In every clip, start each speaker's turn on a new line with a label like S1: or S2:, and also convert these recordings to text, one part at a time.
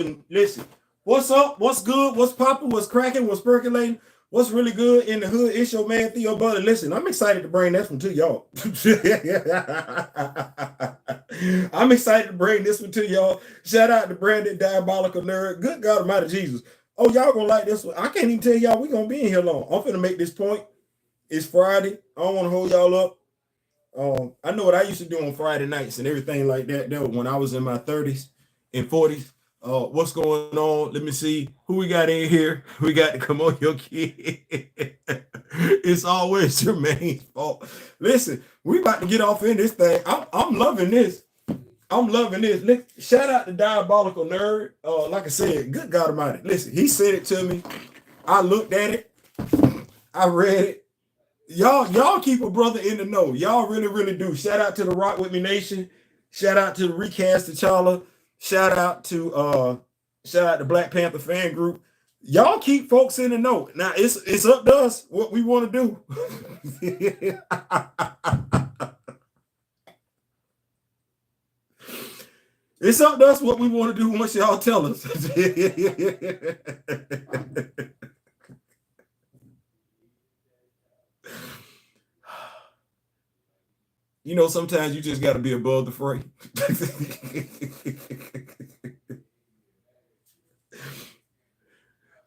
S1: Listen, what's up? What's good? What's popping? What's cracking? What's percolating? What's really good in the hood? It's your man Theo Butler. Listen, I'm excited to bring this one to y'all. I'm excited to bring this one to y'all. Shout out to Brandon Diabolical Nerd. Good God Almighty Jesus. Oh, y'all gonna like this one. I can't even tell y'all we gonna be in here long. I'm finna make this point. It's Friday. I don't want to hold y'all up. I know what I used to do on Friday nights and everything like that. That was when I was in my 30s and 40s. What's going on? Let me see who we got in here. We got to come on your kid. It's always Jermaine's fault. Listen, we about to get off in this thing. I'm loving this. I'm loving this. Shout out to Diabolical Nerd. Like I said, good God Almighty. Listen, he said it to me. I looked at it. I read it. Y'all keep a brother in the know. Y'all really do. Shout out to the Rock With Me Nation. Shout out to the Recast T'Challa. Shout out to Black Panther fan group. Y'all keep folks in the know. Now it's up to us what we want to do. It's up to us what we want to do once y'all tell us. You know, sometimes you just got to be above the fray.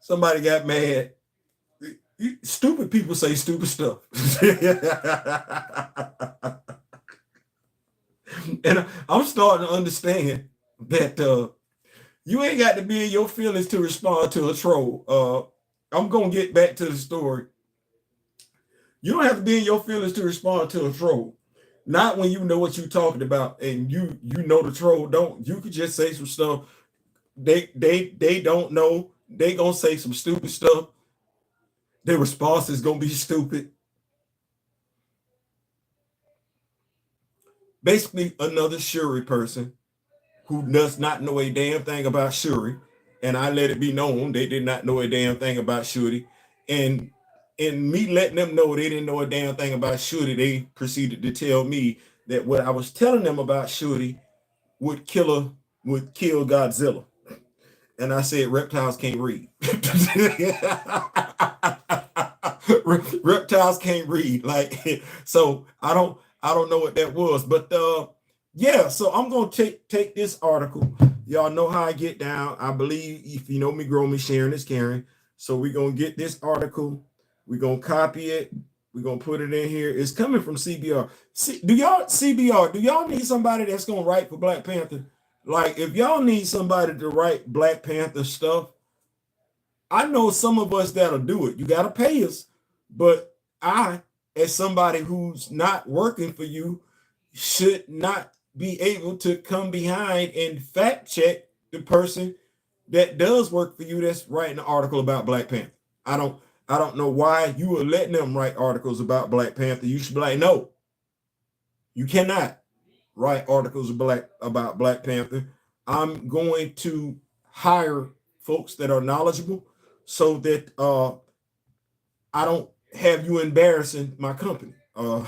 S1: Somebody got mad. Stupid people say stupid stuff. And I'm starting to understand that you ain't got to be in your feelings to respond to a troll. I'm going to get back to the story. You don't have to be in your feelings to respond to a troll. Not when you know what you're talking about and you know the troll don't. You could just say some stuff. They don't know. They gonna say some stupid stuff. Their response is gonna be stupid. Basically, another Shuri person who does not know a damn thing about Shuri, and I let it be known they did not know a damn thing about Shuri, and me letting them know they didn't know a damn thing about Shuri, they proceeded to tell me that what I was telling them about Shuri would kill Godzilla. And I said reptiles can't read. Reptiles can't read. Like, so I don't know what that was. But yeah, so I'm gonna take this article. Y'all know how I get down. I believe if you know me, grow me, sharing is caring. So we're gonna get this article. We're going to copy it. We're going to put it in here. It's coming from CBR. Do y'all need somebody that's going to write for Black Panther? Like, if y'all need somebody to write Black Panther stuff, I know some of us that'll do it. You got to pay us. But I, as somebody who's not working for you, should not be able to come behind and fact check the person that does work for you that's writing an article about Black Panther. I don't know why you are letting them write articles about Black Panther. You should be like, no, you cannot write articles about Black Panther. I'm going to hire folks that are knowledgeable so that I don't have you embarrassing my company. I'm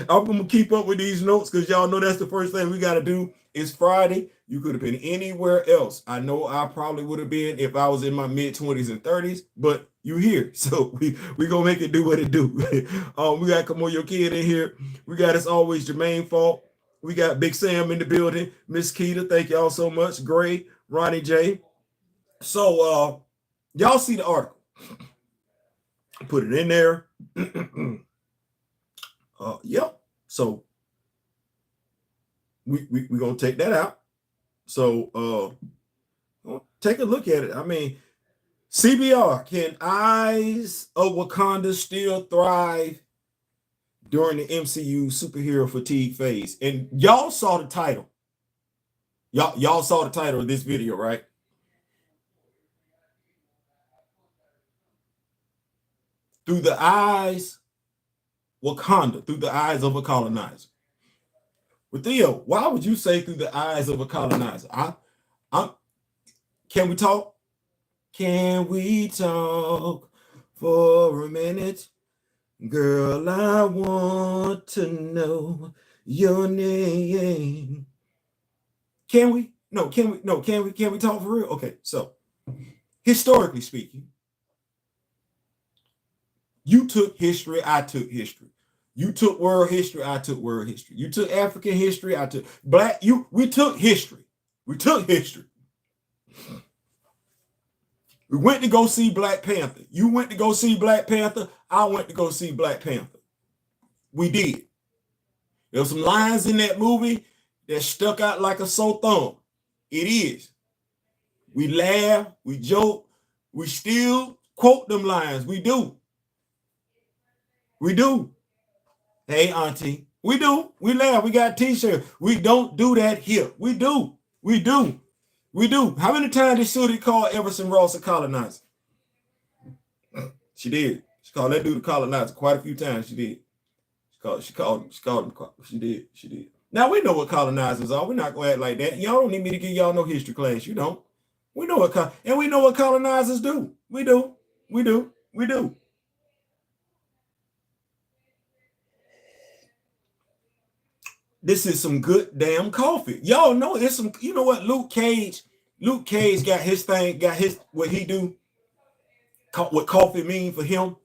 S1: going to keep up with these notes because y'all know that's the first thing we got to do. It's Friday. You could have been anywhere else. I know I probably would have been if I was in my mid-20s and 30s, but you here. So we going to make it do what it do. We got Come On Your Kid in here. We got, as always, Jermaine Fault. We got Big Sam in the building. Miss Keita, thank y'all so much. Gray, Ronnie J. So y'all see the article. Put it in there. Yep. So we're going to take that out. So take a look at it. I mean, CBR, can Eyes of Wakanda still thrive during the MCU superhero fatigue phase? And y'all saw the title. Y'all saw the title of this video, right? Through the eyes, Wakanda, through the eyes of a colonizer. But Theo, why would you say through the eyes of a colonizer? Can we talk? Can we talk for a minute? Girl, I want to know your name. Can we? No, can we? No, can we talk for real? Okay, so historically speaking, you took history, I took history. You took world history, I took world history. You took African history, I took black. We took history. We took history. We went to go see Black Panther. You went to go see Black Panther. I went to go see Black Panther. We did. There were some lines in that movie that stuck out like a sore thumb. It is. We laugh, we joke, we still quote them lines. We do. We do. Hey, auntie. We do. We laugh. We got t-shirts. We don't do that here. We do. We do. We do. How many times did Shorty call Everson Ross a colonizer? She did. She called that dude a colonizer quite a few times. She did. She called him. She did. She did. Now we know what colonizers are. We're not going to act like that. Y'all don't need me to give y'all no history class. You don't. We know what and we know what colonizers do. We do. We do. We do. This is some good damn coffee. Y'all know it's some, you know what, Luke Cage got his thing, got his, what he do, what coffee mean for him.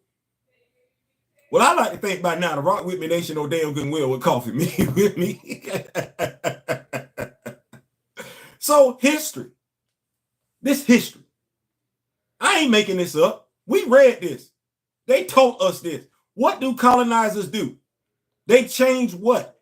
S1: Well, I like to think by now, the Rock With Me Nation know damn good and well what coffee mean with me. So history, this history, I ain't making this up. We read this. They taught us this. What do colonizers do? They change what?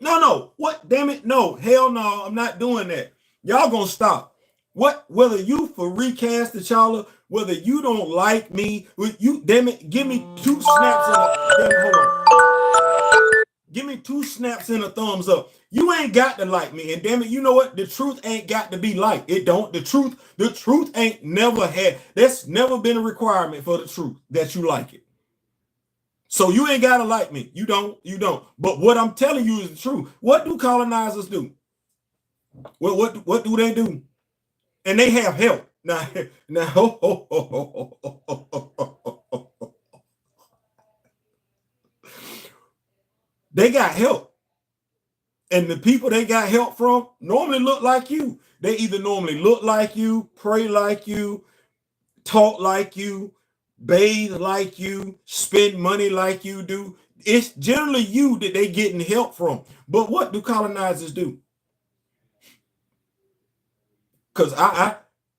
S1: No. What? Damn it. No. Hell no. I'm not doing that. Y'all gonna stop. What? Whether you for recast T'Challa, whether you don't like me, you, damn it, give me 2 snaps and hold on. Give me 2 snaps and a thumbs up. You ain't got to like me. And damn it, you know what? The truth ain't got to be liked. It don't. The truth ain't never had. That's never been a requirement for the truth that you like it. So you ain't gotta like me. You don't. But what I'm telling you is the truth. What do colonizers do? What do they do? And they have help. Now, they got help. And the people they got help from normally look like you. They either normally look like you, pray like you, talk like you, bathe like you, spend money like you do. It's generally you that they getting help from. But what do colonizers do? Because I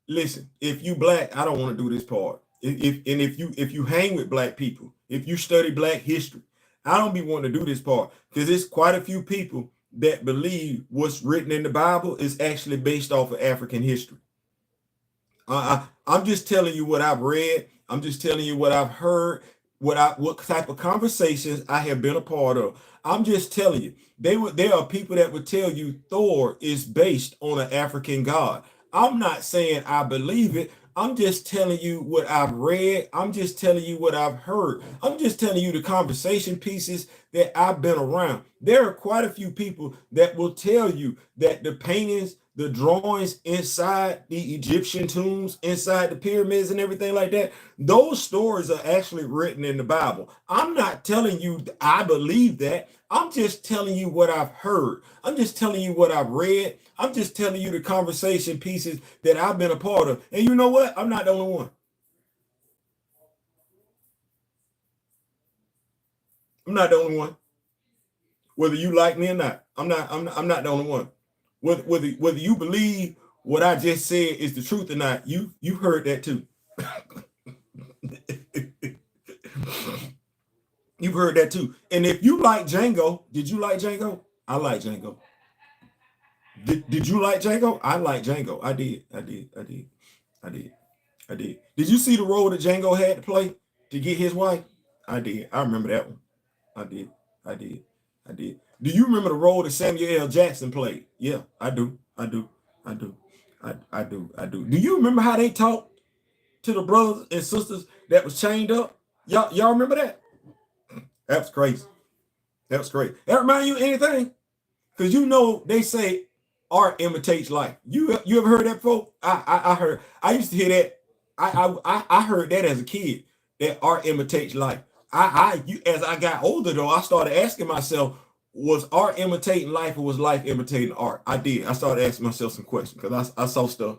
S1: listen, if you black, I don't want to do this part. If you hang with black people, if you study black history, I don't be wanting to do this part because there's quite a few people that believe what's written in the Bible is actually based off of African history. I'm just telling you what I've read. I'm just telling you what I've heard, what type of conversations I have been a part of. I'm just telling you, there are people that would tell you Thor is based on an African god. I'm not saying I believe it. I'm just telling you what I've read. I'm just telling you what I've heard. I'm just telling you the conversation pieces that I've been around. There are quite a few people that will tell you that the paintings, the drawings inside the Egyptian tombs, inside the pyramids and everything like that, those stories are actually written in the Bible. I'm not telling you I believe that. I'm just telling you what I've heard. I'm just telling you what I've read. I'm just telling you the conversation pieces that I've been a part of. And you know what? I'm not the only one. I'm not the only one. Whether you like me or not, I'm not the only one. Whether you believe what I just said is the truth or not, you heard that too. You've heard that too. And if you like Django, did you like Django? I like Django. Did you like Django? I like Django. I did. Did you see the role that Django had to play to get his wife? I did. I remember that one. I did. Do you remember the role that Samuel L. Jackson played? Yeah, I do. Do you remember how they talked to the brothers and sisters that was chained up? Y'all remember that? That was crazy. That was great. That remind you of anything? Because you know they say art imitates life. You ever heard that before? I heard. I used to hear that. I heard that as a kid. That art imitates life. As I got older though, I started asking myself, was art imitating life or was life imitating art? I did. I started asking myself some questions because I saw stuff.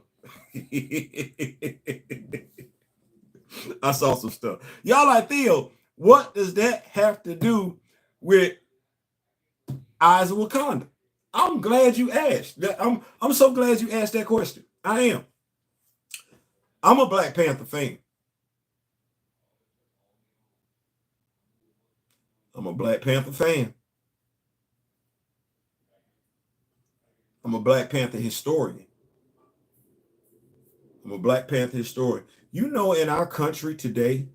S1: I saw some stuff. Y'all like, Theo, what does that have to do with Eyes of Wakanda? I'm glad you asked. I'm so glad you asked that question. I am. I'm a Black Panther fan. I'm a Black Panther fan. I'm a Black Panther historian. I'm a Black Panther historian. You know, in our country today,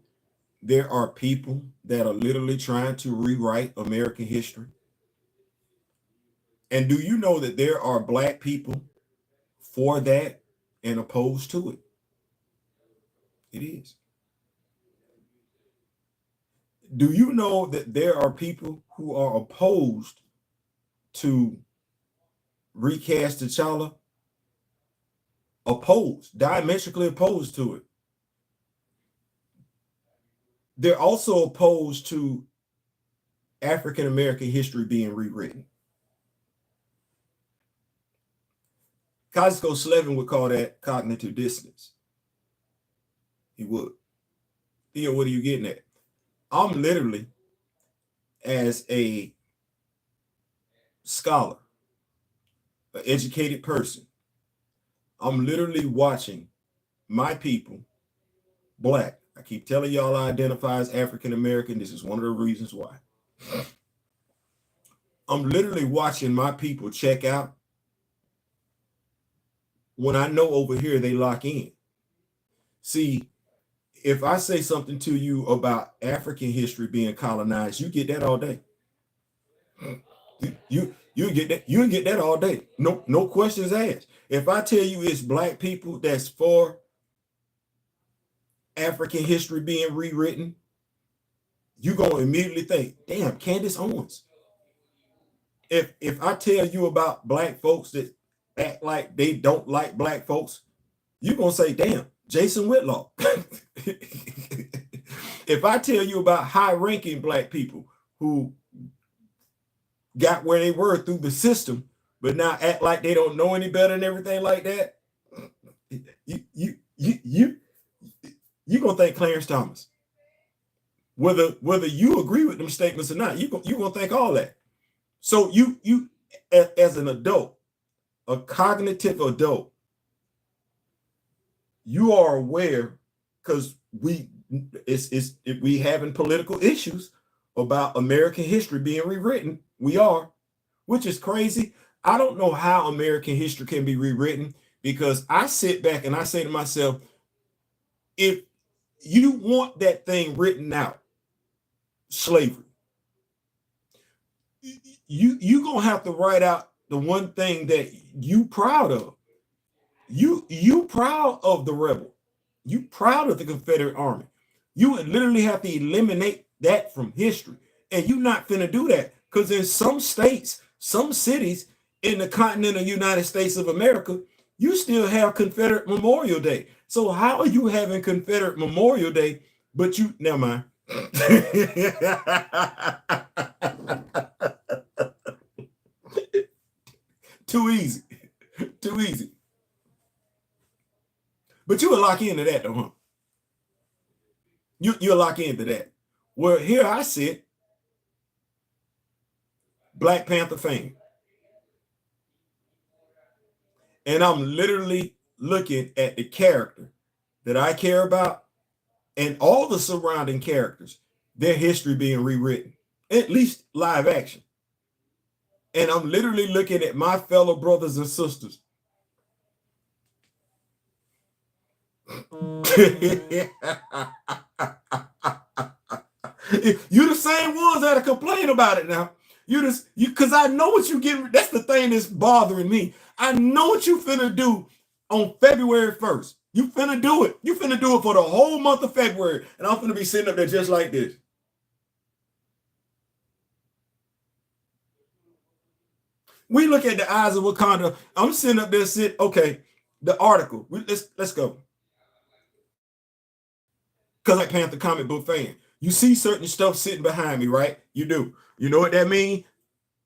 S1: there are people that are literally trying to rewrite American history. And do you know that there are Black people for that and opposed to it? It is. Do you know that there are people who are opposed to recast T'Challa? Opposed, diametrically opposed to it. They're also opposed to African American history being rewritten. Cosco Slevin would call that cognitive dissonance. He would. Theo, what are you getting at? I'm literally, as a scholar, an educated person, I'm literally watching my people, Black. I keep telling y'all I identify as African American. This is one of the reasons why. I'm literally watching my people check out when I know over here they lock in. See, if I say something to you about African history being colonized, you get that all day. You get that all day. No questions asked. If I tell you it's Black people that's for African history being rewritten, you're gonna immediately think, damn, Candace Owens. If I tell you about Black folks that act like they don't like Black folks, you're gonna say, damn, Jason Whitlaw. If I tell you about high-ranking Black people who got where they were through the system, but now act like they don't know any better and everything like that, you gonna think Clarence Thomas. Whether you agree with them statements or not, you gonna think all that. So you as an adult, a cognitive adult, you are aware, because we having political issues about American history being rewritten. We are, which is crazy. I don't know how American history can be rewritten, because I sit back and I say to myself, if you want that thing written out, slavery, you gonna have to write out the one thing that you proud of. You proud of the rebel. You proud of the Confederate Army. You would literally have to eliminate that from history. And you're not finna do that, because in some states, some cities in the continental United States of America, you still have Confederate Memorial Day. So how are you having Confederate Memorial Day, but you, never mind. Too easy. Too easy. But you will lock into that though, huh? You'll lock into that. Well, here I sit, Black Panther fan. And I'm literally looking at the character that I care about and all the surrounding characters, their history being rewritten, at least live action. And I'm literally looking at my fellow brothers and sisters. You the same ones that complain about it now. Because I know what you get. That's the thing that's bothering me. I know what you finna do on February 1st. You finna do it. You finna do it for the whole month of February. And I'm finna be sitting up there just like this. We look at the Eyes of Wakanda. I'm sitting up there okay, the article. Let's go. Because like Panther comic book fan, you see certain stuff sitting behind me, right? You do. You know what that means?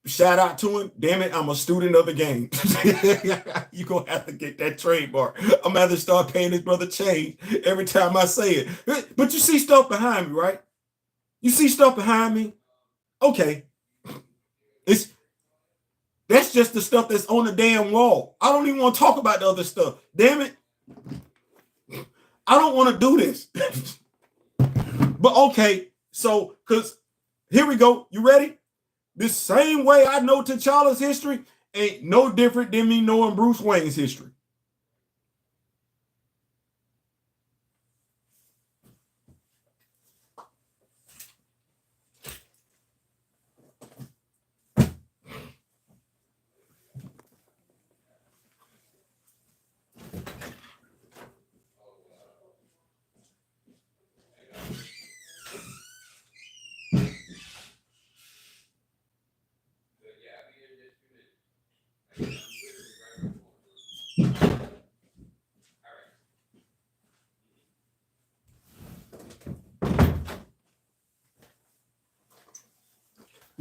S1: Shout out to him. Damn it, I'm a student of the game. You're going to have to get that trademark. I'm going to have to start paying this brother change every time I say it. But you see stuff behind me, right? You see stuff behind me? Okay. That's just the stuff that's on the damn wall. I don't even want to talk about the other stuff. Damn it. I don't want to do this. But okay, so, because here we go. You ready? The same way I know T'Challa's history ain't no different than me knowing Bruce Wayne's history.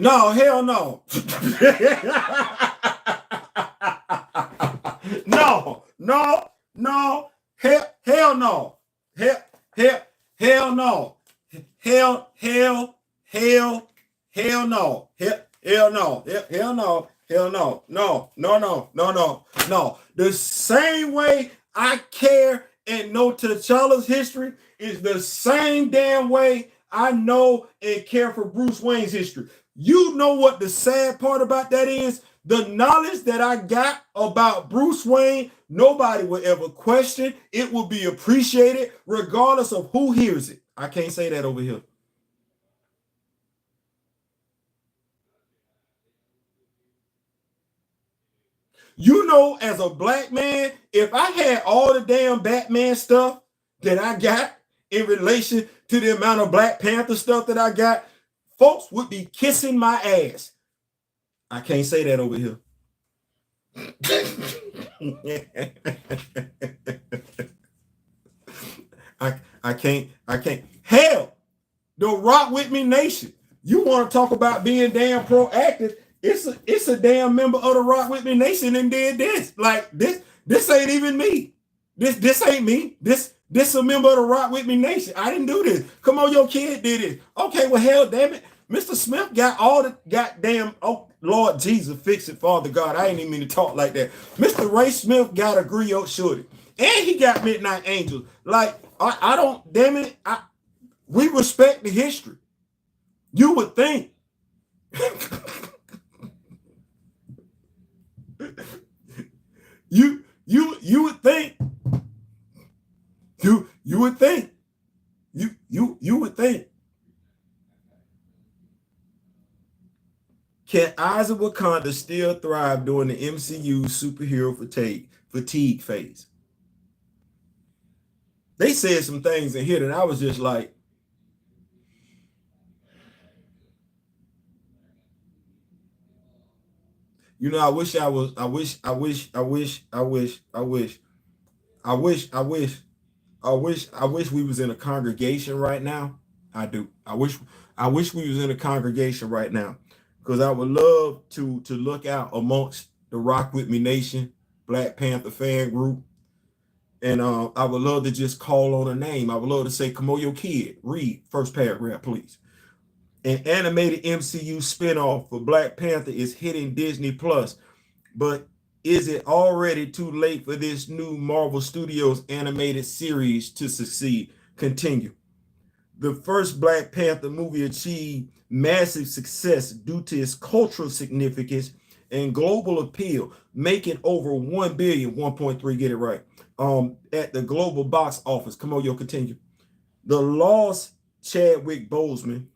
S1: No, hell no. No, no, no, hell no. Hell no. Hell no. Hell no. No. The same way I care and know T'Challa's history is the same damn way I know and care for Bruce Wayne's history. You know what the sad part about that is? The knowledge that I got about Bruce Wayne, nobody will ever question. It will be appreciated regardless of who hears it. I can't say that over here. You know, as a black man, if I had all the damn Batman stuff that I got in relation to the amount of Black Panther stuff that I got, folks would be kissing my ass. I can't say that over here. I can't. Hell, the Rock With Me Nation. You want to talk about being damn proactive? It's a damn member of the Rock With Me Nation and did this. Like this ain't even me. This ain't me. This a member of the Rock With Me Nation. I didn't do this. Come on, your kid did it. Okay, well, hell damn it. Mr. Smith got all the goddamn, oh, Lord Jesus, fix it, Father God. I ain't even mean to talk like that. Mr. Ray Smith got a griot shorty. And he got Midnight Angels. Like, I don't, damn it, we respect the history. You would think. you would think. You would think. You would think. Can Eyes of Wakanda still thrive during the MCU superhero fatigue phase? They said some things in here that I was just like, you know, I wish we was in a congregation right now. I do. I wish we was in a congregation right now. Because I would love to look out amongst the Rock With Me Nation, Black Panther fan group. And I would love to just call on a name. I would love to say, come on, your kid, read first paragraph, please. An animated MCU spinoff for Black Panther is hitting Disney Plus, but is it already too late for this new Marvel Studios animated series to succeed? Continue. The first Black Panther movie achieved massive success due to its cultural significance and global appeal, making over 1 billion, 1.3, get it right, at the global box office. Come on, you'll continue. The loss of Chadwick Boseman,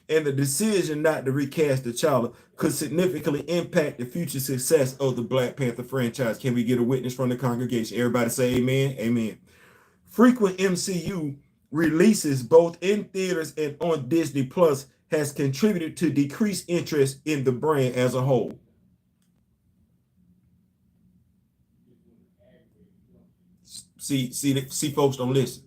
S1: and the decision not to recast T'Challa could significantly impact the future success of the Black Panther franchise. Can we get a witness from the congregation? Everybody say amen, amen. Frequent MCU releases both in theaters and on Disney Plus has contributed to decreased interest in the brand as a whole. See, folks don't listen.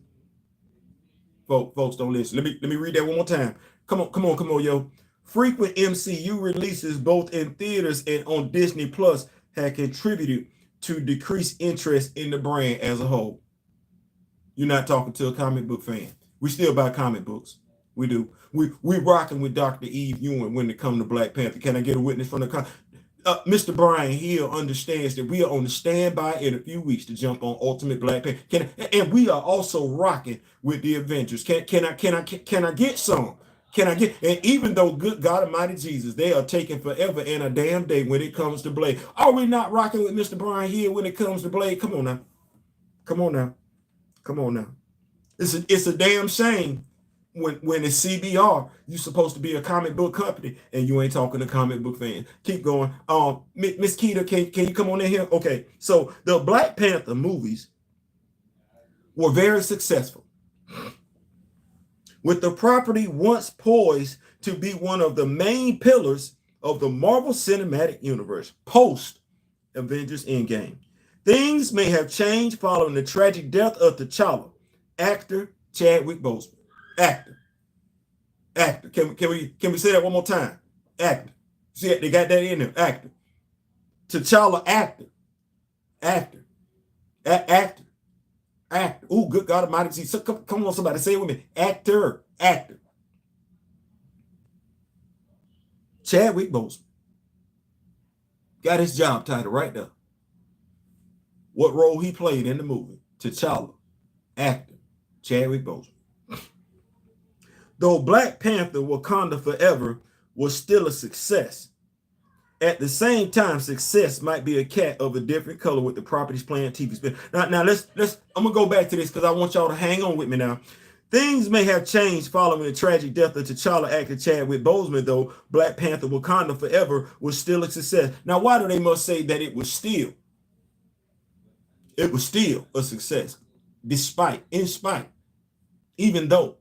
S1: Folks don't listen. Let me read that one more time. Come on, yo. Frequent MCU releases both in theaters and on Disney Plus have contributed to decreased interest in the brand as a whole. You're not talking to a comic book fan. We still buy comic books. We do. We rocking with Dr. Eve Ewing when it comes to Black Panther. Can I get a witness from the Mr. Brian Hill understands that we are on the standby in a few weeks to jump on Ultimate Black Panther. And we are also rocking with the Avengers. Can I get some? Can I get? And even though, good God Almighty Jesus, they are taking forever and a damn day when it comes to Blade. Are we not rocking with Mr. Brian Hill when it comes to Blade? Come on now. Come on now. Come on now. It's a damn shame when it's CBR, you're supposed to be a comic book company and you ain't talking to comic book fans. Keep going. Miss Keita, can you come on in here? Okay, so the Black Panther movies were very successful, with the property once poised to be one of the main pillars of the Marvel Cinematic Universe post Avengers Endgame. Things may have changed following the tragic death of T'Challa. Actor Chadwick Boseman. Actor. Can we say that one more time? Actor. See, they got that in there. Actor. T'Challa, actor. Oh, good God Almighty. See, come on, somebody say it with me. Actor. Chadwick Boseman got his job title right there. What role he played in the movie? T'Challa, actor Chadwick Boseman. Though Black Panther Wakanda Forever was still a success, at the same time, success might be a cat of a different color with the properties playing TV spin. Now let's I'm gonna go back to this because I want y'all to hang on with me now. Things may have changed following the tragic death of T'Challa actor Chadwick Boseman, though Black Panther Wakanda Forever was still a success. Now, why do they must say that it was still? It was still a success, in spite, even though.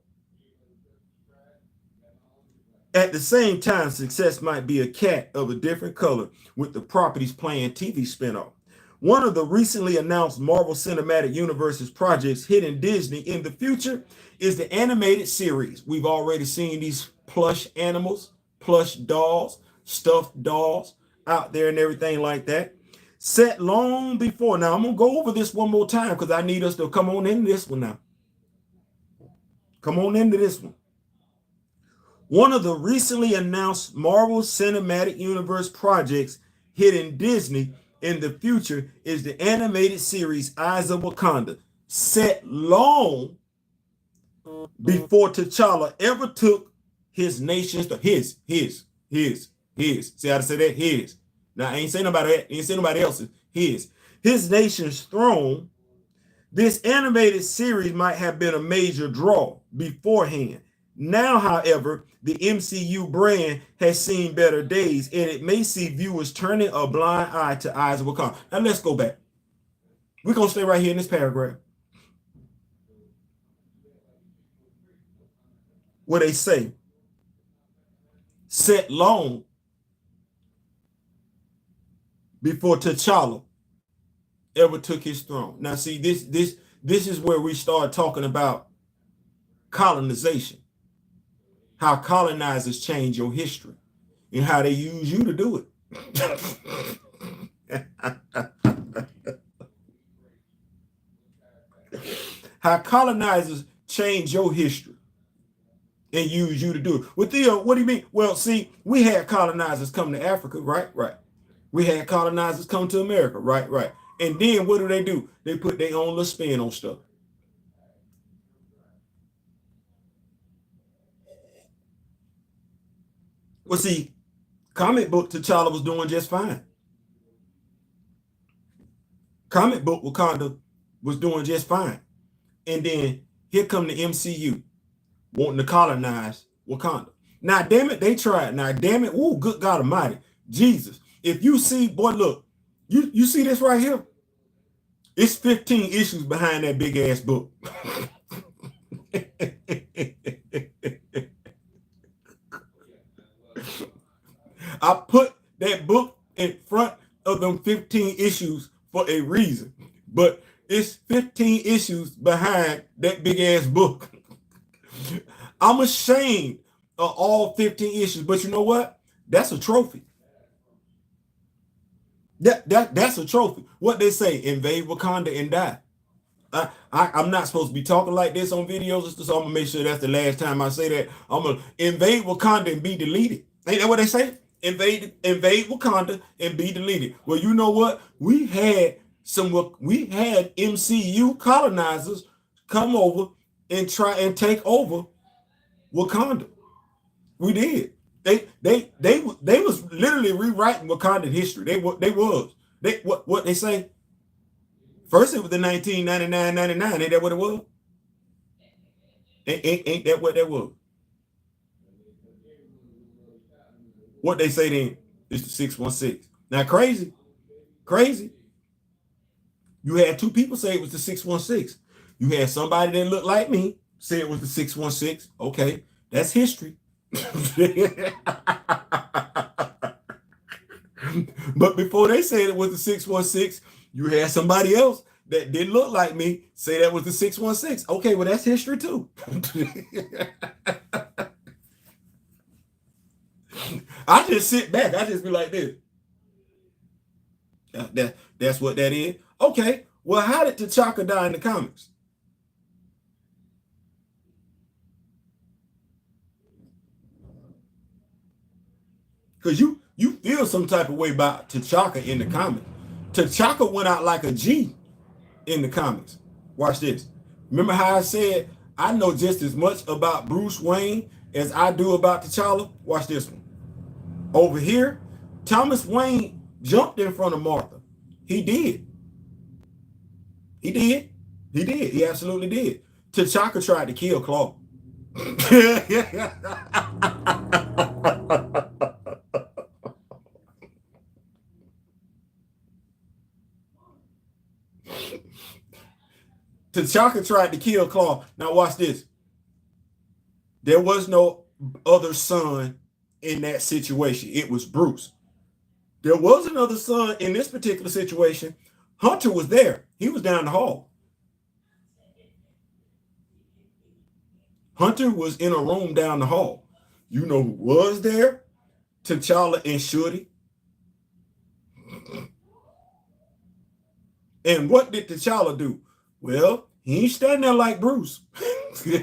S1: At the same time, success might be a cat of a different color with the properties playing TV spinoff. One of the recently announced Marvel Cinematic Universe's projects hitting Disney in the future is the animated series. We've already seen these plush animals, plush dolls, stuffed dolls out there and everything like that. Set long before. Now, I'm going to go over this one more time because I need us to come on into this one now. Come on into this one. One of the recently announced Marvel Cinematic Universe projects hitting Disney in the future is the animated series Eyes of Wakanda, set long before T'Challa ever took his nation's, his. See how to say that? His. Now, I ain't saying nobody else's. His nation's throne. This animated series might have been a major draw beforehand. Now, however, the MCU brand has seen better days, and it may see viewers turning a blind eye to Eyes of Wakanda. Now, let's go back. We're going to stay right here in this paragraph where they say, set long before T'Challa ever took his throne. Now, see, this is where we start talking about colonization. How colonizers change your history and how they use you to do it. How colonizers change your history and use you to do it. Well, Theo, what do you mean? Well, see, we had colonizers come to Africa, right? We had colonizers come to America, right? And then what do? They put their own little spin on stuff. Well, see, comic book T'Challa was doing just fine. Comic book Wakanda was doing just fine. And then here come the MCU wanting to colonize Wakanda. Now, damn it, they tried. Now, damn it, oh, good God Almighty. Jesus. If you see, boy, look, you see this right here? It's 15 issues behind that big ass book. I put that book in front of them 15 issues for a reason, but it's 15 issues behind that big ass book. I'm ashamed all 15 issues. But you know what? That's a trophy. That's a trophy. What they say, invade Wakanda and die. I'm not supposed to be talking like this on videos, so I'm gonna make sure that's the last time I say that. I'm gonna invade Wakanda and be deleted. Ain't that what they say? Invade Wakanda and be deleted. Well, you know what? We had MCU colonizers come over and try and take over Wakanda. We did. They was literally rewriting Wakandan history. They was. What they say? First it was the 1999. Ain't that what it was? Ain't that what that was? What they say then is the 616. Now crazy. You had two people say it was the 616. You had somebody that looked like me say it was the 616. Okay, that's history. But before they said it was the 616, you had somebody else that didn't look like me say that was the 616. Okay, well, that's history too. I just sit back. I just be like this. That's what that is. Okay, well, how did T'Chaka die in the comics? Because you feel some type of way about T'Chaka in the comics. T'Chaka went out like a G in the comics. Watch this. Remember how I said I know just as much about Bruce Wayne as I do about T'Challa? Watch this one. Over here, Thomas Wayne jumped in front of Martha. He did. He absolutely did. T'Chaka tried to kill Claw. T'Chaka tried to kill Claw. Now watch this. There was no other son in that situation. It was Bruce. There was another son in this particular situation. Hunter was there. He was down the hall. Hunter was in a room down the hall. You know who was there? T'Challa and Shuri. And what did T'Challa do? Well, he ain't standing there like Bruce. he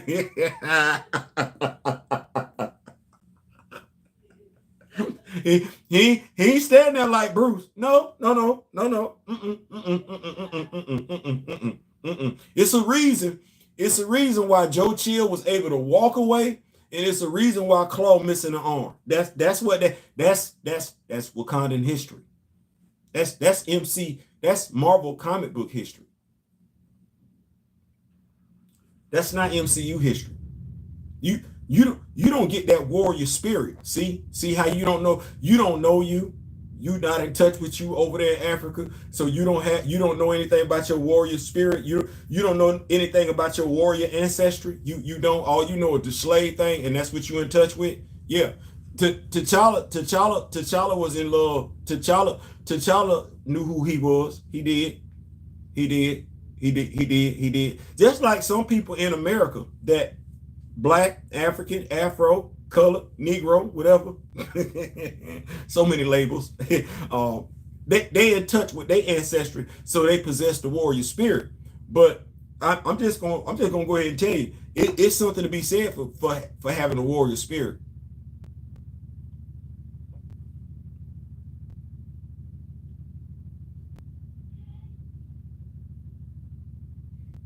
S1: ain't standing there like Bruce. No. It's a reason. It's a reason why Joe Chill was able to walk away, and it's a reason why Claw missing an arm. That's Wakandan history. That's MC. That's Marvel comic book history. That's not MCU history. You don't get that warrior spirit. See how you don't know you not in touch with you over there in Africa, so you don't know anything about your warrior spirit. You don't know anything about your warrior ancestry. You don't. All you know is the slave thing, and that's what you in touch with. Yeah. T'Challa was in love. T'Challa knew who he was. He did. Just like some people in America that Black, African, Afro, color, Negro, whatever. So many labels. They in touch with their ancestry, so they possess the warrior spirit. But I'm just gonna go ahead and tell you, it's something to be said for having a warrior spirit.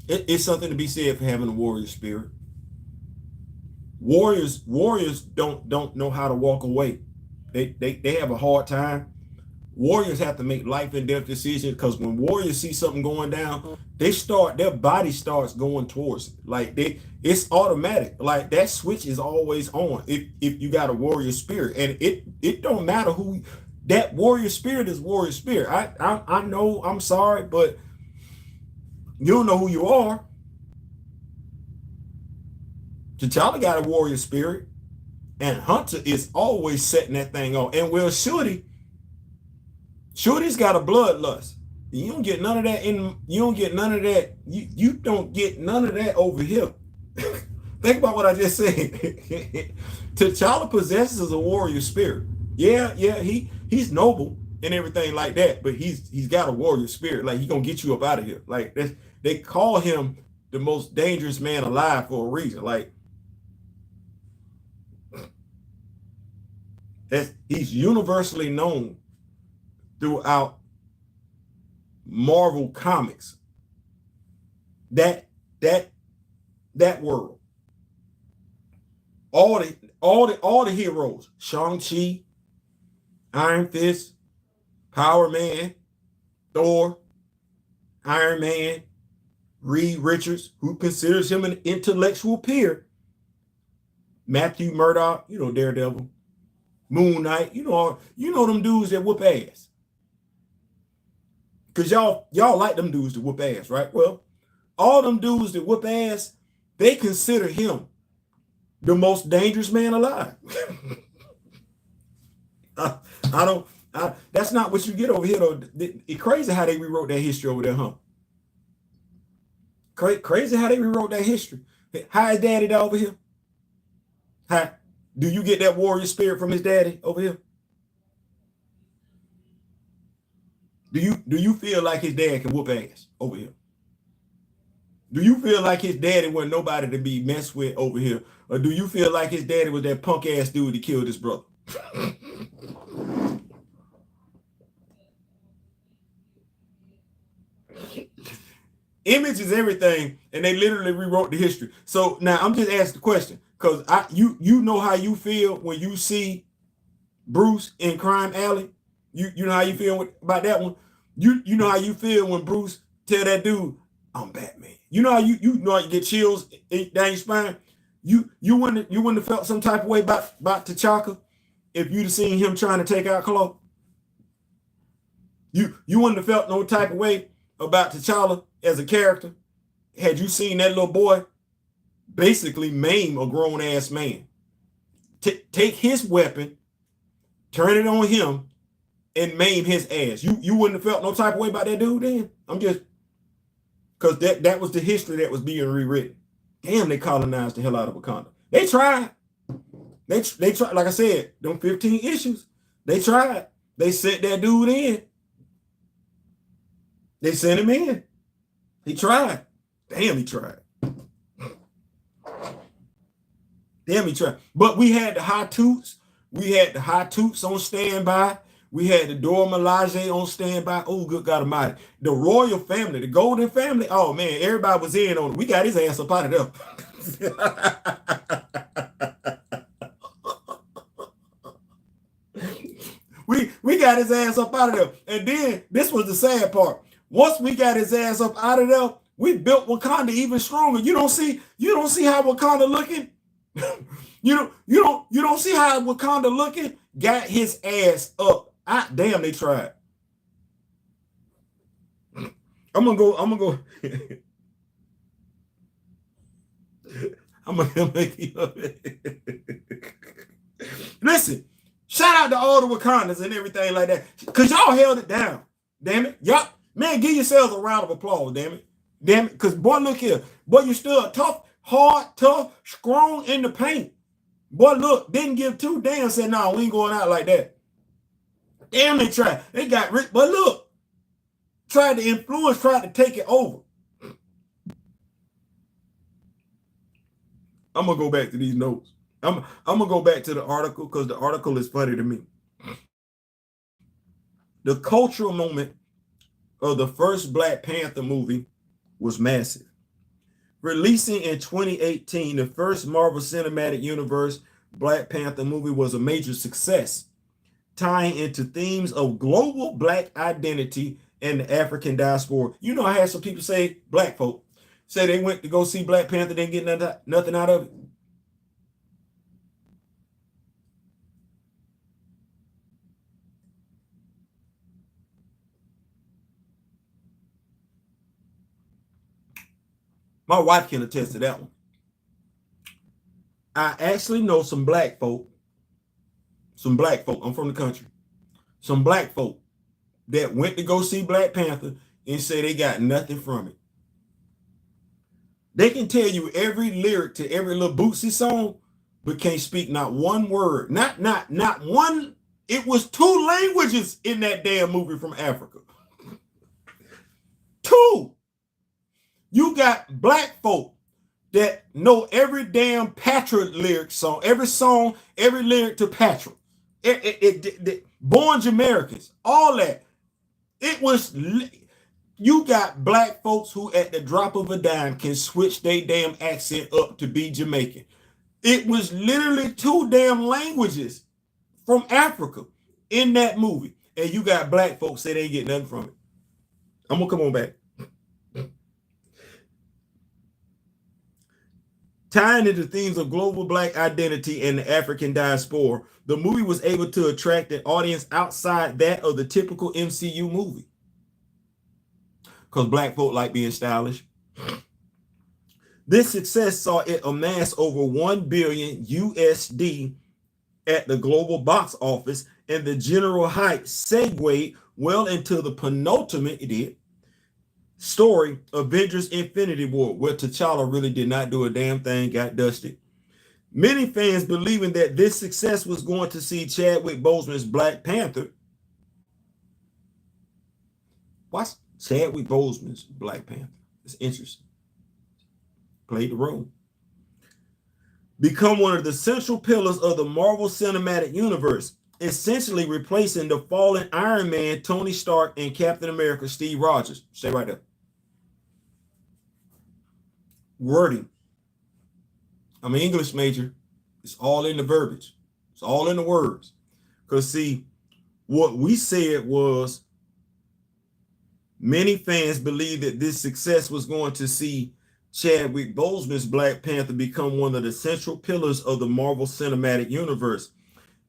S1: It's something to be said for having a warrior spirit. Warriors don't know how to walk away. They have a hard time. Warriors have to make life and death decisions, because when warriors see something going down, their body starts going towards it. Like it's automatic. Like that switch is always on if you got a warrior spirit, and it don't matter who that warrior spirit is. Warrior spirit. I know. I'm sorry, but you don't know who you are. T'Challa got a warrior spirit, and Hunter is always setting that thing on. And well, Shuri's got a bloodlust. You don't get none of that you don't get none of that over here. Think about what I just said. T'Challa possesses a warrior spirit. Yeah, he's noble and everything like that, but he's got a warrior spirit. Like, he gonna get you up out of here. Like, they call him the most dangerous man alive for a reason. Like, he's universally known throughout Marvel comics. That world. All the heroes, Shang-Chi, Iron Fist, Power Man, Thor, Iron Man, Reed Richards, who considers him an intellectual peer, Matthew Murdock, Daredevil, Moon Knight, them dudes that whoop ass. Because y'all like them dudes to whoop ass, right? Well, all them dudes that whoop ass, they consider him the most dangerous man alive. That's not what you get over here, though. It's crazy how they rewrote that history over there, huh? Crazy how they rewrote that history. How is daddy over here? How do you get that warrior spirit from his daddy over here? Do you feel like his dad can whoop ass over here? Do you feel like his daddy wasn't nobody to be messed with over here? Or do you feel like his daddy was that punk ass dude that killed his brother? Image is everything, and they literally rewrote the history. So now I'm just asking the question, because you know how you feel when you see Bruce in Crime Alley. You know how you feel about that one. You know how you feel when Bruce tell that dude, "I'm Batman." You know how you get chills down your spine. You wouldn't have felt some type of way about T'Chaka if you'd have seen him trying to take out Claw. You wouldn't have felt no type of way about T'Challa as a character had you seen that little boy basically maim a grown ass man. Take his weapon, turn it on him, and maim his ass. You wouldn't have felt no type of way about that dude then? I'm just, because that was the history that was being rewritten. Damn, they colonized the hell out of Wakanda. They tried. They tried, like I said, them 15 issues. They tried. They sent that dude in. They sent him in. He tried. Damn, he tried. Damn, he tried. But we had the high toots. We had the high toots on standby. We had the Dora Milaje on standby. Oh, good God Almighty. The royal family, the golden family. Oh, man, everybody was in on it. We got his ass up out of there. we got his ass up out of there. And then, this was the sad part. Once we got his ass up out of there, we built Wakanda even stronger. You don't see how Wakanda looking? you don't see how Wakanda looking? Got his ass up. Damn, they tried. I'm gonna go. I'm gonna make you up. Listen, shout out to all the Wakandas and everything like that, because y'all held it down. Damn it, y'all, man, give yourselves a round of applause. Damn it, because boy, look here, boy, you still tough, hard, tough, strong in the paint. Boy, look, didn't give two damn. Said, "No, we ain't going out like that." Damn, they tried. They got rich, but look, tried to influence, tried to take it over. I'm gonna go back to these notes. I'm gonna go back to the article because the article is funny to me. The cultural moment of the first Black Panther movie was massive. Releasing in 2018, the first Marvel Cinematic Universe Black Panther movie was a major success, tying into themes of global Black identity and the African diaspora. You know, I had some people say, Black folk, say they went to go see Black Panther, didn't get nothing out of it. My wife can attest to that one. I actually know some Black folk, I'm from the country, some Black folk that went to go see Black Panther and say they got nothing from it. They can tell you every lyric to every little Bootsy song, but can't speak not one word. Not one. It was 2 languages in that damn movie from Africa. 2. You got black folk that know every damn Patra lyric song, every lyric to Patra. Born Jamaicans, all that. It was, you got black folks who at the drop of a dime can switch their damn accent up to be Jamaican. It was literally 2 damn languages from Africa in that movie. And you got black folks say they ain't get nothing from it. I'm gonna come on back. Tying into themes of global black identity and the African diaspora, the movie was able to attract an audience outside that of the typical MCU movie. Because black folk like being stylish. This success saw it amass over $1 billion USD at the global box office, and the general hype segued well into the penultimate story, Avengers Infinity War, where T'Challa really did not do a damn thing, got dusted. Many fans believing that this success was going to see Chadwick Boseman's Black Panther. What's Chadwick Boseman's Black Panther? It's interesting. Played the role. Become one of the central pillars of the Marvel Cinematic Universe, essentially replacing the fallen Iron Man, Tony Stark, and Captain America, Steve Rogers. Stay right there. Wording. I'm an English major. It's all in the verbiage. It's all in the words. Because see, what we said was many fans believe that this success was going to see Chadwick Boseman's Black Panther become one of the central pillars of the Marvel Cinematic Universe,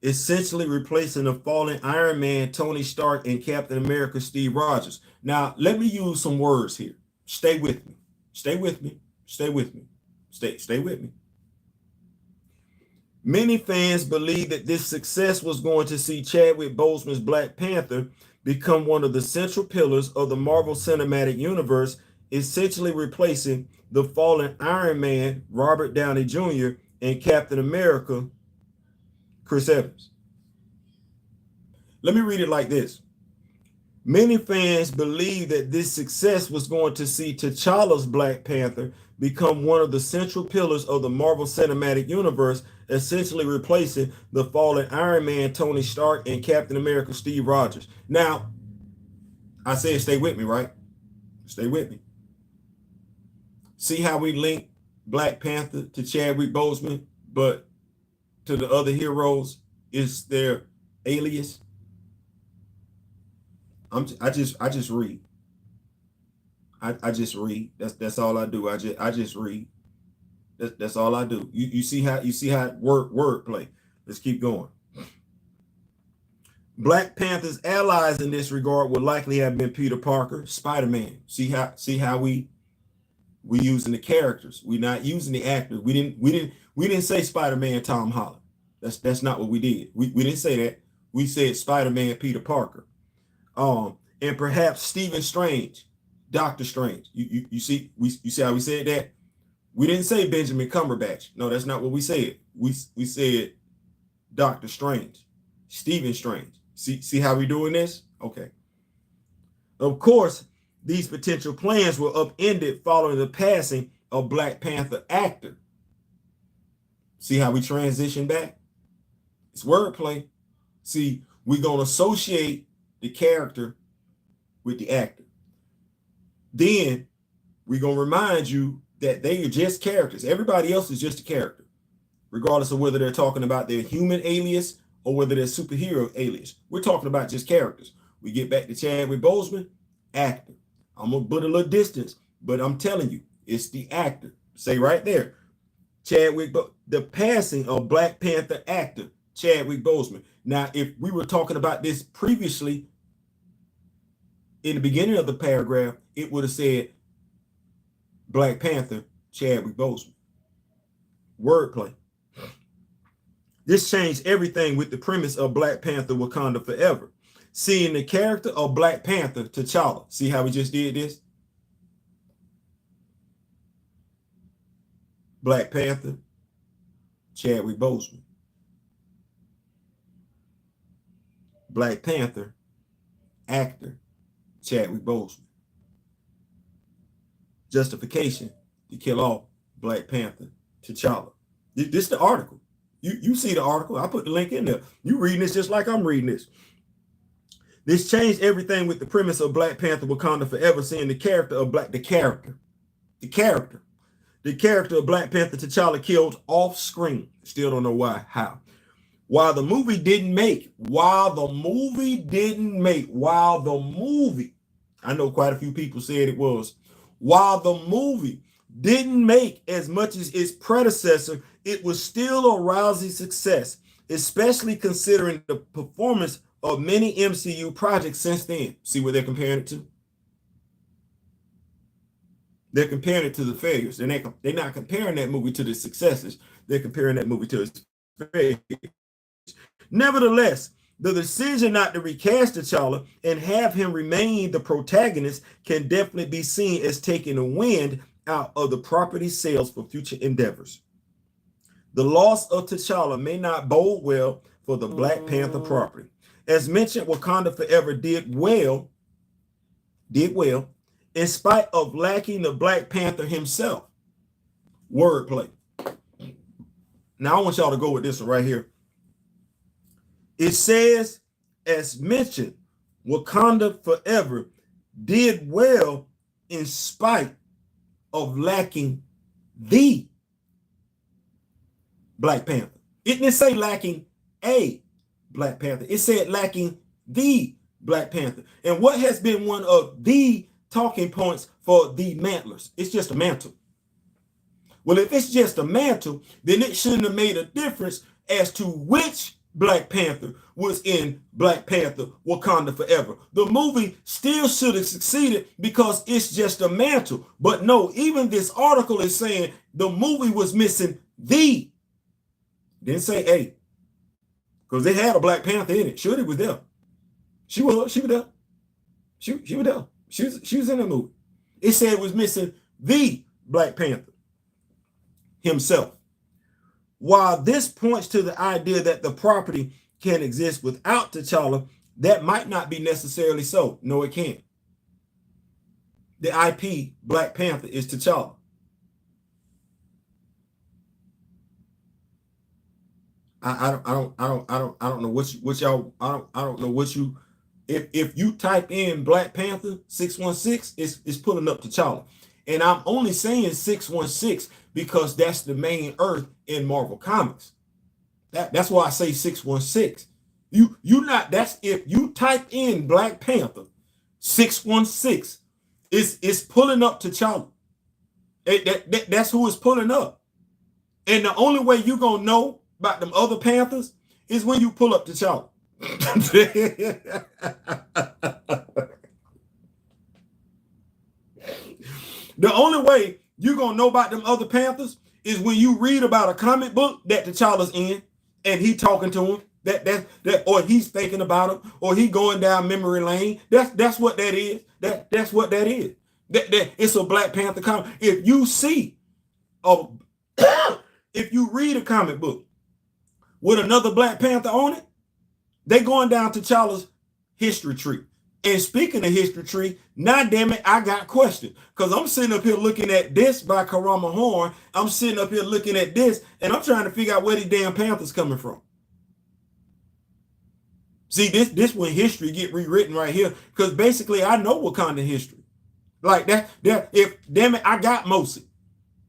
S1: essentially replacing the fallen Iron Man, Tony Stark, and Captain America, Steve Rogers. Now, let me use some words here. Stay with me. Stay with me. Stay with me. Stay with me. Many fans believe that this success was going to see Chadwick Boseman's Black Panther become one of the central pillars of the Marvel Cinematic Universe, essentially replacing the fallen Iron Man, Robert Downey Jr., and Captain America, Chris Evans. Let me read it like this. Many fans believe that this success was going to see T'Challa's Black Panther become one of the central pillars of the Marvel Cinematic Universe, essentially replacing the fallen Iron Man, Tony Stark, and Captain America, Steve Rogers. Now, I said stay with me, right? Stay with me. See how we link Black Panther to Chadwick Boseman, but to the other heroes is their alias? I just read. I just read. That's all I do. I just read. That's all I do. You see how word play. Let's keep going. Black Panther's allies in this regard would likely have been Peter Parker, Spider-Man. See how we using the characters. We're not using the actors. We didn't say Spider-Man Tom Holland. That's not what we did. We didn't say that. We said Spider-Man Peter Parker. And perhaps Stephen Strange, Doctor Strange. You see how we said that? We didn't say Benjamin Cumberbatch. No, that's not what we said. We said Doctor Strange, Stephen Strange. See how we doing this? Okay. Of course, these potential plans were upended following the passing of Black Panther actor. See how we transition back? It's wordplay. See, we're going to associate the character with the actor. Then we're going to remind you that they are just characters. Everybody else is just a character, regardless of whether they're talking about their human alias or whether they're superhero alias. We're talking about just characters. We get back to Chadwick Boseman, actor. I'm going to put a little distance, but I'm telling you, it's the actor. Say right there, Chadwick, the passing of Black Panther actor, Chadwick Boseman. Now, if we were talking about this previously in the beginning of the paragraph, it would have said Black Panther, Chadwick Boseman. Wordplay. This changed everything with the premise of Black Panther Wakanda Forever. Seeing the character of Black Panther, T'Challa. See how we just did this? Black Panther, Chadwick Boseman. Black Panther, actor, Chadwick Boseman. Justification to kill off Black Panther, T'Challa. This is the article. You see the article. I put the link in there. You reading this just like I'm reading this. This changed everything with the premise of Black Panther Wakanda Forever, seeing the character of the character of Black Panther T'Challa killed off screen. Still don't know why, how. While the movie, I know quite a few people said it was, while the movie didn't make as much as its predecessor, it was still a rousing success, especially considering the performance of many MCU projects since then. See what they're comparing it to? They're comparing it to the failures. And they're not comparing that movie to the successes. They're comparing that movie to its failures. Nevertheless, the decision not to recast T'Challa and have him remain the protagonist can definitely be seen as taking the wind out of the property sales for future endeavors. The loss of T'Challa may not bode well for the Black Panther property. As mentioned, Wakanda Forever did well, in spite of lacking the Black Panther himself. Wordplay. Now I want y'all to go with this one right here. It says, as mentioned, Wakanda Forever did well in spite of lacking the Black Panther. It didn't say lacking a Black Panther. It said lacking the Black Panther. And what has been one of the talking points for the mantlers? It's just a mantle. Well, if it's just a mantle, then it shouldn't have made a difference as to which Black Panther was in Black Panther Wakanda Forever. The movie still should have succeeded because it's just a mantle. But no, even this article is saying the movie was missing the. Didn't say a. Because they had a Black Panther in it. Shuri was there. She was there. She was there. She was in the movie. It said it was missing the Black Panther himself. While this points to the idea that the property can exist without T'Challa, that might not be necessarily so. No, it can't. The IP Black Panther is T'Challa. I don't know what y'all. I don't know what you. If you type in Black Panther 616, it's pulling up T'Challa, and I'm only saying 616 because that's the main Earth in Marvel Comics. That's why I say 616. You not. That's if you type in Black Panther 616, it's pulling up T'Challa. That's who it's pulling up, and the only way you gonna know about them other Panthers is when you pull up T'Challa. The only way you're gonna know about them other Panthers is when you read about a comic book that T'Challa's in and he talking to him, that or he's thinking about him, or he going down memory lane. That's what that is. That's what that is. That it's a Black Panther comic. If you see if you read a comic book with another Black Panther on it, they going down T'Challa's history tree. And speaking of history tree, now damn it, I got questions. Because I'm sitting up here looking at this by Karama Horn. I'm sitting up here looking at this, and I'm trying to figure out where these damn Panthers coming from. See, this when history get rewritten right here. Because basically, I know Wakanda history. Like that, if damn it, I got Mosi.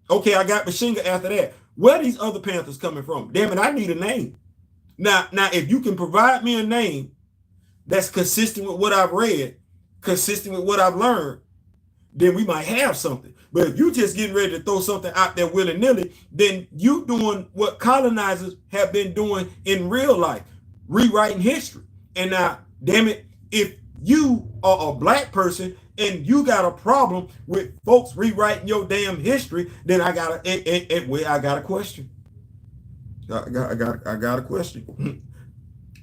S1: Okay, I got Bashinga after that. Where these other Panthers coming from? Damn it, I need a name. Now, if you can provide me a name that's consistent with what I've read, consistent with what I've learned, then we might have something. But if you just getting ready to throw something out there willy-nilly, then you doing what colonizers have been doing in real life, rewriting history. And now, damn it, if you are a Black person and you got a problem with folks rewriting your damn history, then I got a question. I got a question.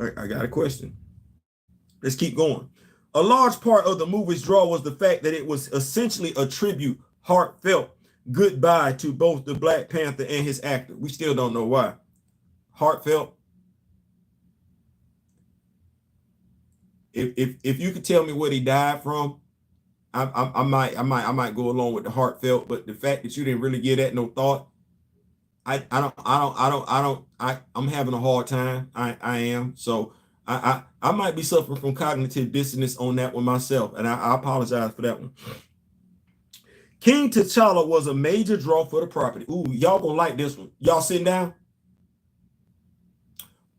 S1: I got a question. Let's keep going. A large part of the movie's draw was the fact that it was essentially a tribute, heartfelt, goodbye to both the Black Panther and his actor. We still don't know why. Heartfelt. If you could tell me what he died from, I might go along with the heartfelt. But the fact that you didn't really give that no thought, I'm having a hard time. I am. So I might be suffering from cognitive dissonance on that one myself, and I apologize for that one. King T'Challa was a major draw for the property. Ooh, y'all gonna like this one. Y'all sitting down?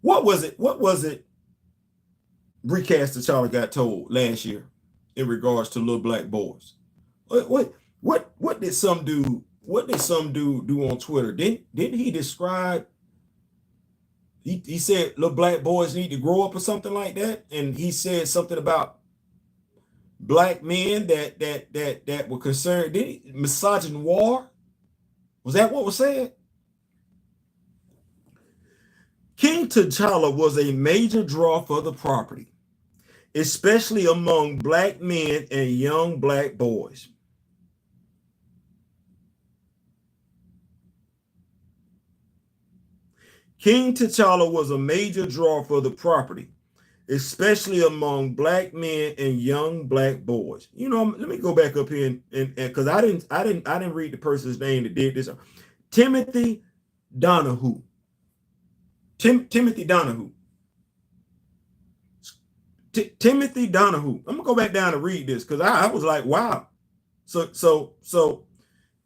S1: What was it? Recast T'Challa got told last year in regards to little black boys. What did some dude do on Twitter? Didn't he describe? He said little black boys need to grow up or something like that, and he said something about black men that were concerned. Did he misogynoir? Was that what was said? King T'Challa was a major draw for the property, especially among black men and young black boys. King T'Challa was a major draw for the property, especially among black men and young black boys. You know, let me go back up here and because I didn't read the person's name that did this. Timothy Donahue. Timothy Donahue. Timothy Donahue. I'm gonna go back down and read this because I was like, wow. So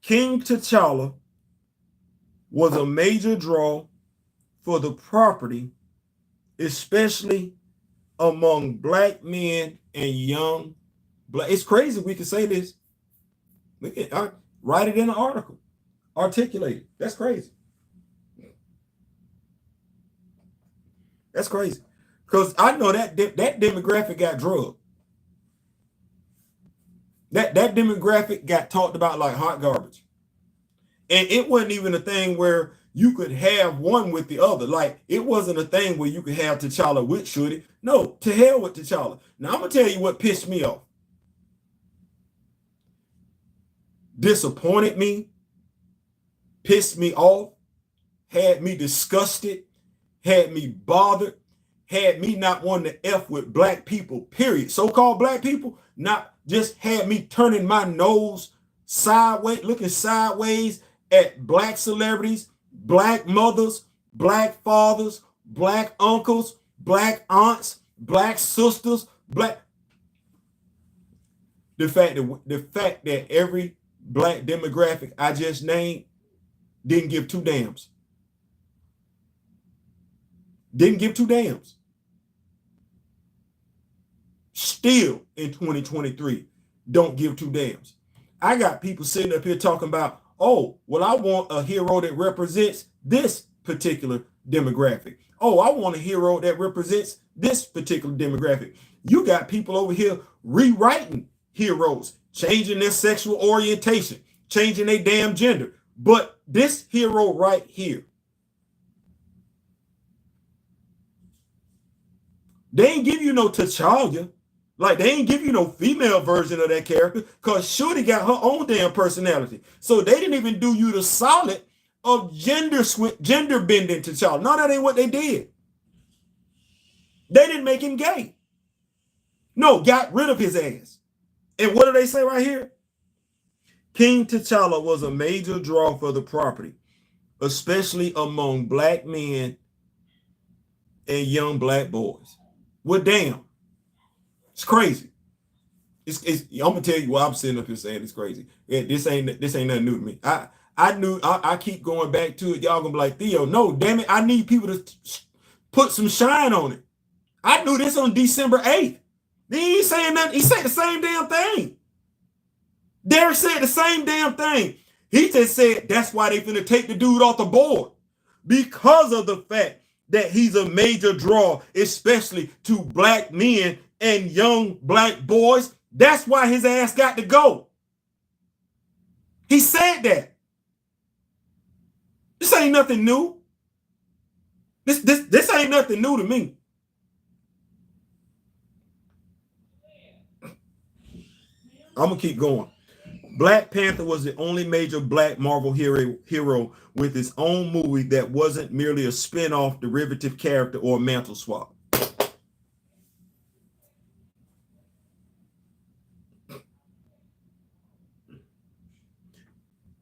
S1: King T'Challa was a major draw for the property, especially among black men and young black. It's crazy we can say this. We can write it in an article, articulate it. That's crazy. That's crazy. Because I know that demographic got drugged. That demographic got talked about like hot garbage. And it wasn't even a thing where you could have one with the other. Like, it wasn't a thing where you could have T'Challa with Shuri. No, to hell with T'Challa. Now, I'm going to tell you what pissed me off. Disappointed me. Pissed me off. Had me disgusted. Had me bothered. Had me not wanting to F with black people, period. So-called black people, not just had me turning my nose sideways, looking sideways at black celebrities, black mothers, black fathers, black uncles, black aunts, black sisters, the fact that every black demographic I just named didn't give two damns. Didn't give two damns. Still in 2023, don't give two damns. I got people sitting up here talking about, oh, well, I want a hero that represents this particular demographic. Oh, I want a hero that represents this particular demographic. You got people over here rewriting heroes, changing their sexual orientation, changing their damn gender. But this hero right here, they ain't give you no T'Challa. Like, they ain't give you no female version of that character because Shorty got her own damn personality. So they didn't even do you the solid of gender bending T'Challa. No, that ain't what they did. They didn't make him gay. No, got rid of his ass. And what do they say right here? King T'Challa was a major draw for the property, especially among black men and young black boys. Well, damn. It's crazy. I'm gonna tell you what I'm sitting up here saying. It's crazy. Yeah, this ain't nothing new to me. I keep going back to it. Y'all gonna be like, Theo, no, damn it, I need people to put some shine on it. I knew this on December 8th. He ain't saying nothing. He said the same damn thing. Derek said the same damn thing. He just said that's why they finna take the dude off the board because of the fact that he's a major draw, especially to black men and young black boys. That's why his ass got to go. He said that. This ain't nothing new. This ain't nothing new to me. I'm gonna keep going. Black Panther was the only major black Marvel hero with his own movie that wasn't merely a spin-off derivative character or a mantle swap.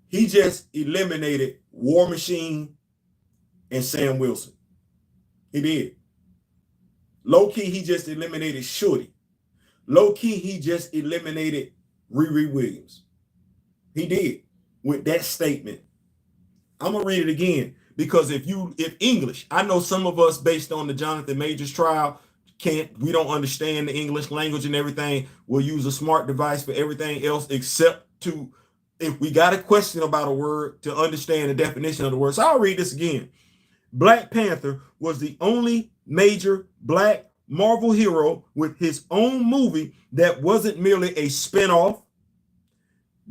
S1: He just eliminated War Machine and Sam Wilson. He did. Low key, he just eliminated Shorty. Low key, he just eliminated Riri Williams. He did with that statement. I'm gonna read it again because if English, I know some of us based on the Jonathan Majors trial we don't understand the English language and everything. We'll use a smart device for everything else except to if we got a question about a word to understand the definition of the word. So I'll read this again. Black Panther was the only major black Marvel hero with his own movie that wasn't merely a spin-off,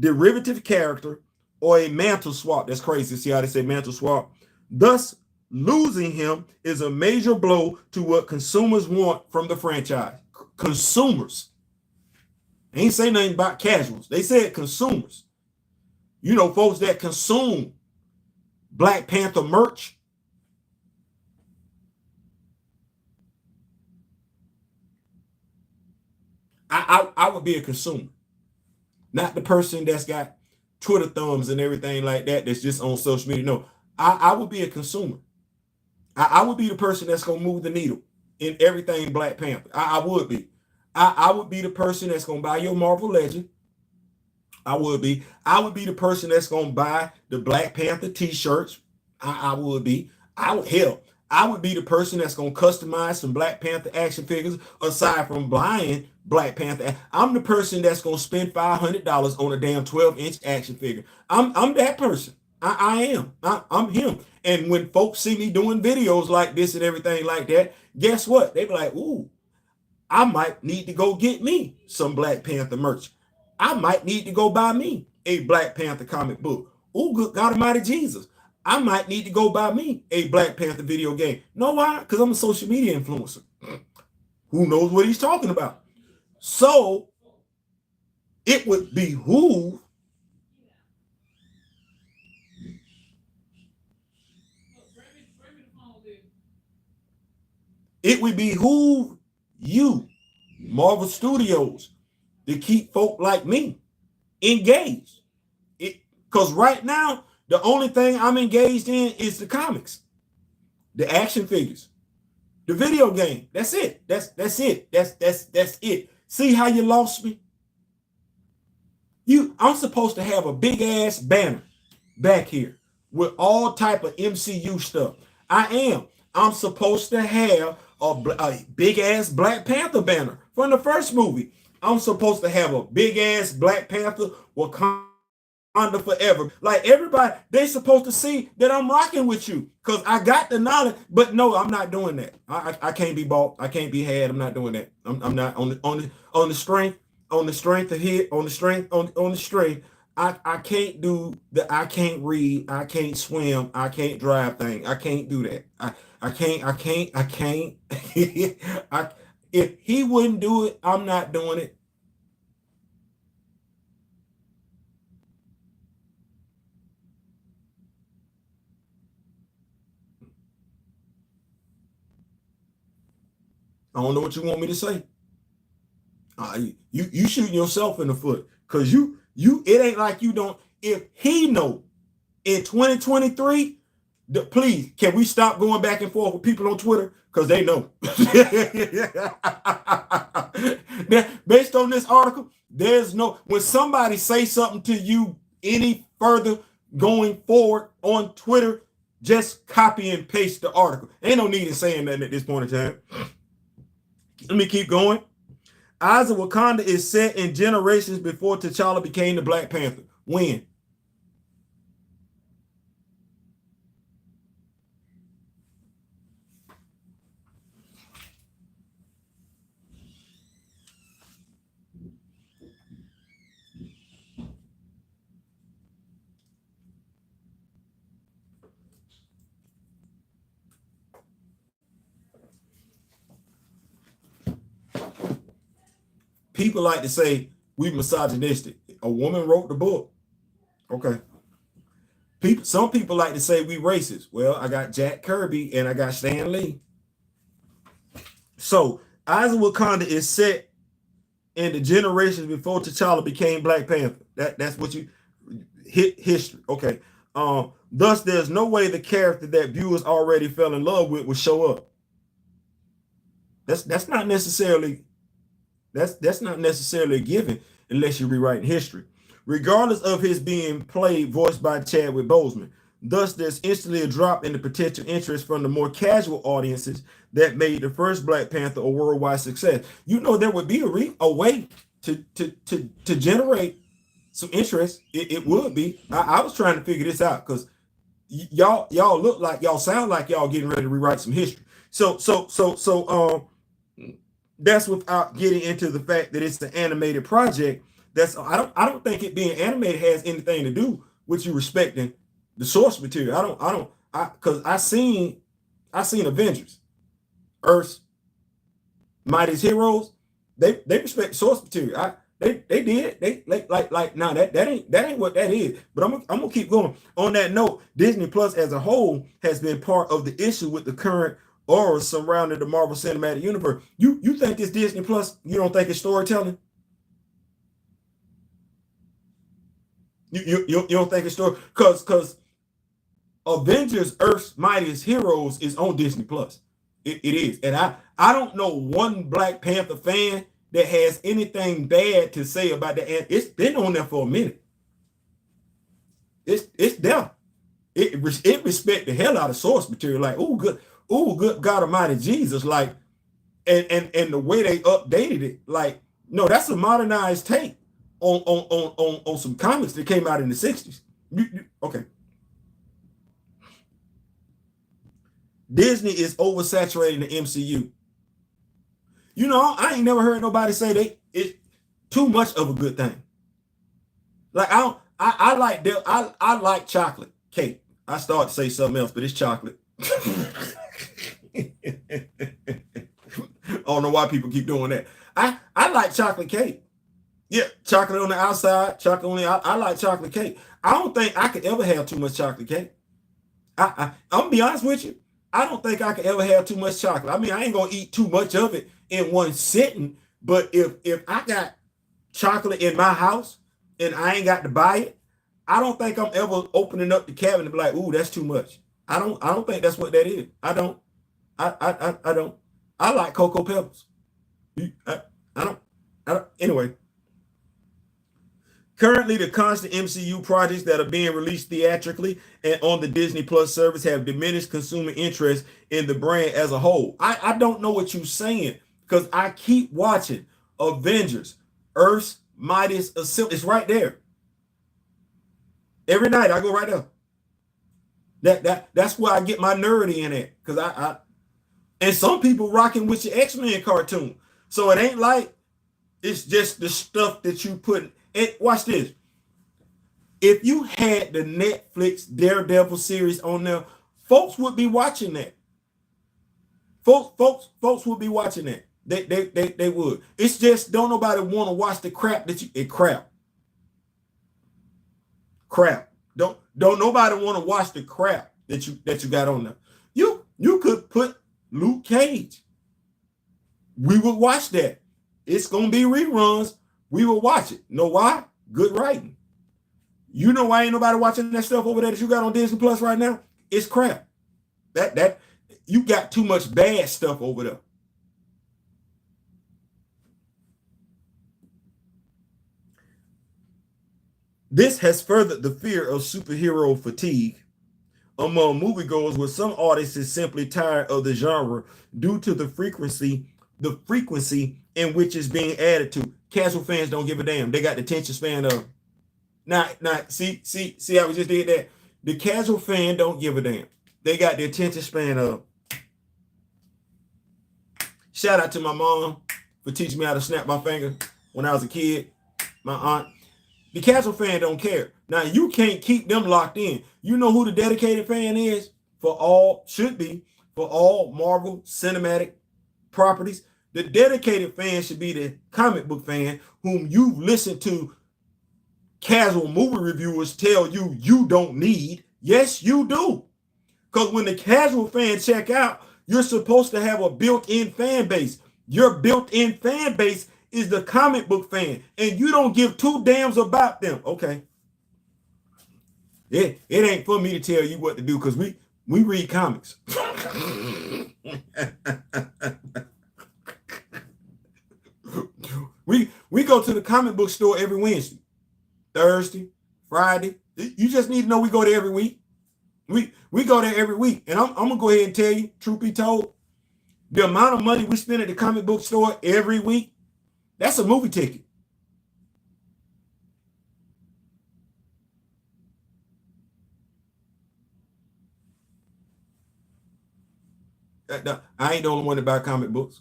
S1: derivative character, or a mantle swap. That's crazy. See how they say mantle swap? Thus, losing him is a major blow to what consumers want from the franchise. Consumers. They ain't say nothing about casuals. They said consumers. You know, folks that consume Black Panther merch. I would be a consumer, not the person that's got Twitter thumbs and everything like that that's just on social media. No, I would be a consumer. I would be the person that's going to move the needle in everything Black Panther. I would be. I would be the person that's going to buy your Marvel Legend. I would be. I would be the person that's going to buy the Black Panther t-shirts. I would be. Hell, I would be the person that's going to customize some Black Panther action figures aside from buying Black Panther. I'm the person that's going to spend $500 on a damn 12-inch action figure. I'm that person. I am. I'm him. And when folks see me doing videos like this and everything like that, guess what? They be like, ooh, I might need to go get me some Black Panther merch. I might need to go buy me a Black Panther comic book. Oh, good God Almighty Jesus. I might need to go buy me a Black Panther video game. Know why? Because I'm a social media influencer. Who knows what he's talking about? So it would behoove you, Marvel Studios, to keep folk like me engaged. Because right now, the only thing I'm engaged in is the comics, the action figures, the video game. That's it. That's it. That's it. See how you lost me? I'm supposed to have a big ass banner back here with all type of MCU stuff. I'm supposed to have a big ass Black Panther banner from the first movie. I'm supposed to have a big ass Black Panther Wakanda forever. Like everybody, they supposed to see that I'm rocking with you because I got the knowledge. But no, I'm not doing that. I can't be bought. I can't be had. I'm not doing that. I'm not on the strength of hit on the strength. I can't do the I can't read, I can't swim, I can't drive thing. I can't do that. I can't. If he wouldn't do it, I'm not doing it. I don't know what you want me to say. You shooting yourself in the foot because you it ain't like you don't. If he know in 2023, please can we stop going back and forth with people on Twitter because they know. Based on this article, there's no when somebody say something to you any further going forward on Twitter, just copy and paste the article. Ain't no need in saying nothing at this point in time. Let me keep going. Eyes of Wakanda is set in generations before T'Challa became the Black Panther. When? People like to say we misogynistic. A woman wrote the book. Okay. Some people like to say we racist. Well, I got Jack Kirby and I got Stan Lee. So Eyes of Wakanda is set in the generations before T'Challa became Black Panther. That's what you hit history. Okay. Thus, there's no way the character that viewers already fell in love with will show up. That's not necessarily a given unless you're rewriting history. Regardless of his being voiced by Chadwick Boseman. Thus, there's instantly a drop in the potential interest from the more casual audiences that made the first Black Panther a worldwide success. You know, there would be a way to generate some interest. It would be. I was trying to figure this out because y'all look like y'all sound like y'all getting ready to rewrite some history. So that's without getting into the fact that it's an animated project. I don't think it being animated has anything to do with you respecting the source material. Because I seen Avengers, Earth's Mightiest Heroes. They respect the source material. They did. They like now that ain't what that is. But I'm gonna keep going. On that note, Disney Plus as a whole has been part of the issue with the current aura surrounding the Marvel Cinematic Universe. You think this Disney Plus? You don't think it's storytelling? You don't think it's story? Because Avengers Earth's Mightiest Heroes is on Disney Plus. It is. And I don't know one Black Panther fan that has anything bad to say about that. And it's been on there for a minute. It's there. It respect the hell out of source material. Like, good God Almighty Jesus. Like, and the way they updated it, like, no, that's a modernized take on some comics that came out in the 60s. Okay. Disney is oversaturating the MCU. You know, I ain't never heard nobody say it's too much of a good thing. Like I like chocolate cake. I started to say something else, but it's chocolate. I don't know why people keep doing that. I like chocolate cake. Yeah, chocolate on the outside, chocolate on the I like chocolate cake. I don't think I could ever have too much chocolate cake. I'm gonna be honest with you. I don't think I could ever have too much chocolate. I mean, I ain't gonna eat too much of it in one sitting, but if I got chocolate in my house and I ain't got to buy it, I don't think I'm ever opening up the cabinet and be like, ooh, that's too much. I don't think that's what that is. I don't. I like Cocoa Pebbles. I don't. Anyway. Currently, the constant MCU projects that are being released theatrically and on the Disney Plus service have diminished consumer interest in the brand as a whole. I don't know what you're saying because I keep watching Avengers, Earth's Mightiest. It's right there. Every night I go right there. That's where I get my nerdy in at because and some people rocking with your X-Men cartoon. So it ain't like it's just the stuff that you put. Watch this. If you had the Netflix Daredevil series on there, folks would be watching that. Folks would be watching that. They would. It's just don't nobody want to watch the crap that crap. Don't nobody want to watch the crap that you got on there. You could put Luke Cage. We would watch that. It's gonna be reruns. We will watch it. Know why? Good writing. You know why ain't nobody watching that stuff over there that you got on Disney Plus right now? It's crap. That you got too much bad stuff over there. This has furthered the fear of superhero fatigue among moviegoers, with some audiences simply tired of the genre due to the frequency in which it's being added to. Casual fans don't give a damn. They got the attention span of. Now, see how we just did that? The casual fan don't give a damn. They got the attention span of. Shout out to my mom for teaching me how to snap my finger when I was a kid. My aunt. The casual fan don't care. Now, you can't keep them locked in. You know who the dedicated fan is? Should be for all Marvel Cinematic properties. The dedicated fan should be the comic book fan whom you've listened to casual movie reviewers tell you you don't need. Yes, you do. Because when the casual fans check out, you're supposed to have a built-in fan base. Your built-in fan base is the comic book fan, and you don't give two damns about them. Okay. It ain't for me to tell you what to do because we read comics. we go to the comic book store every Wednesday, Thursday, Friday. You just need to know we go there every week. We go there every week. And I'm gonna go ahead and tell you, truth be told, the amount of money we spend at the comic book store every week, that's a movie ticket. I ain't the only one to buy comic books.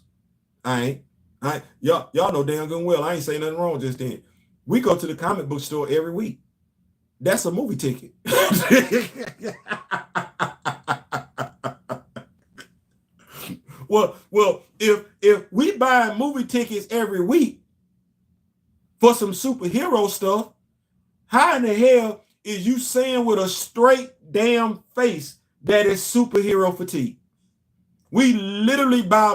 S1: I ain't. Y'all know damn good and well I ain't saying nothing wrong just then. We go to the comic book store every week. That's a movie ticket. Well, if we buy movie tickets every week for some superhero stuff, how in the hell is you saying with a straight damn face that is superhero fatigue? We literally buy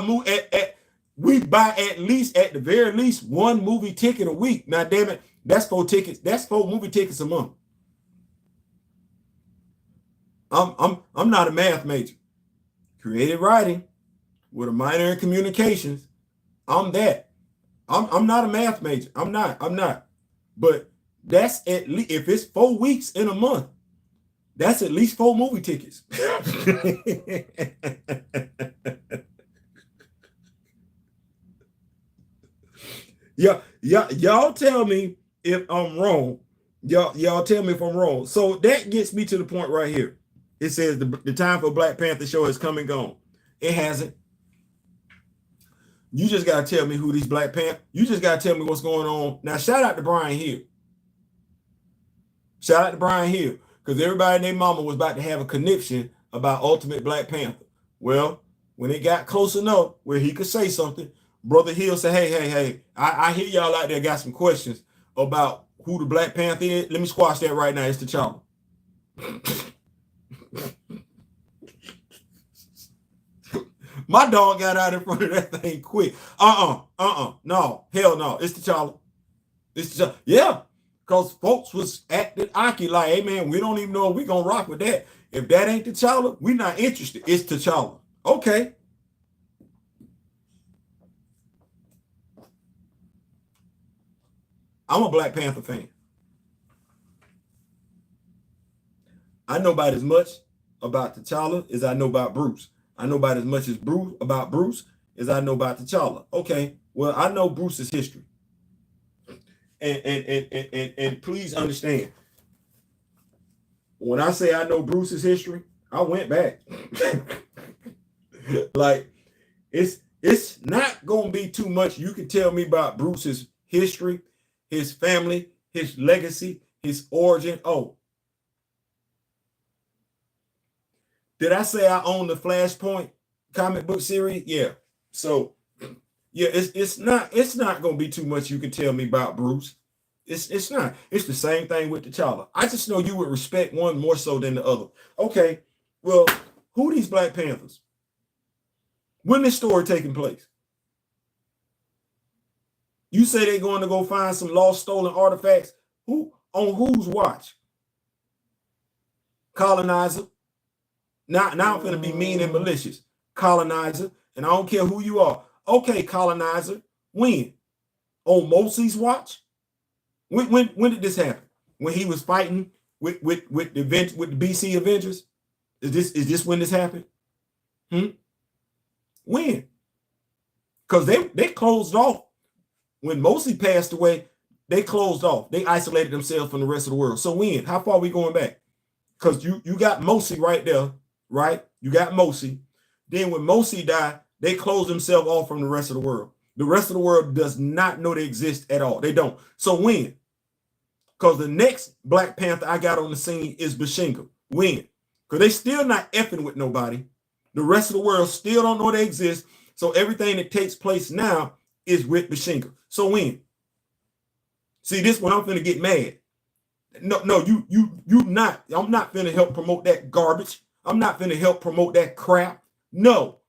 S1: at least at the very least one movie ticket a week. Now, damn it, that's 4 tickets. That's 4 movie tickets a month. I'm not a math major. Creative writing with a minor in communications. I'm that. I'm not a math major. I'm not. But that's at least, if it's 4 weeks in a month, that's at least 4 movie tickets. Y'all tell me if I'm wrong. Y'all tell me if I'm wrong. So that gets me to the point right here. It says the time for Black Panther show has come and gone. It hasn't. You just gotta tell me who these Black Panther. You just gotta tell me what's going on. Now, shout out to Brian Hill. Shout out to Brian Hill, because everybody and their mama was about to have a conniption about Ultimate Black Panther. Well, when it got close enough where he could say something, Brother Hill said, hey, I hear y'all out there got some questions about who the Black Panther is. Let me squash that right now. It's T'Challa. My dog got out in front of that thing quick. No, hell no. It's T'Challa. It's T'Challa. Yeah, because folks was acting Aki like, hey man, we don't even know if we're going to rock with that. If that ain't T'Challa, we're not interested. It's T'Challa. Okay. I'm a Black Panther fan. I know about as much about T'Challa as I know about Bruce. I know about as much as about Bruce as I know about T'Challa. Okay, well, I know Bruce's history. And please understand, when I say I know Bruce's history, I went back. Like, it's not gonna be too much you can tell me about Bruce's history, his family, his legacy, his origin. Oh, did I say I own the Flashpoint comic book series? Yeah. So yeah, it's not gonna be too much you can tell me about Bruce. It's not. It's the same thing with T'Challa. I just know you would respect one more so than the other. Okay, well, who are these Black Panthers? When this story taking place? You say they're going to go find some lost, stolen artifacts. Who on whose watch? Colonizer. Now I'm going to be mean and malicious. Colonizer, and I don't care who you are. Okay, Colonizer. When? On Mosley's watch? When did this happen? When he was fighting with the BC Avengers? Is this when this happened? When? Because they closed off. When Mosley passed away, they closed off. They isolated themselves from the rest of the world. So when? How far are we going back? Because you got Mosley right there, right? You got Mosley. Then when Mosley died, they closed themselves off from the rest of the world. The rest of the world does not know they exist at all. They don't. So when? Because the next Black Panther I got on the scene is Bashinga. When? Because they still not effing with nobody. The rest of the world still don't know they exist. So everything that takes place now is with Bashinga. So when? See, this one I'm finna get mad. No, you not. I'm not finna help promote that garbage. I'm not finna help promote that crap. No,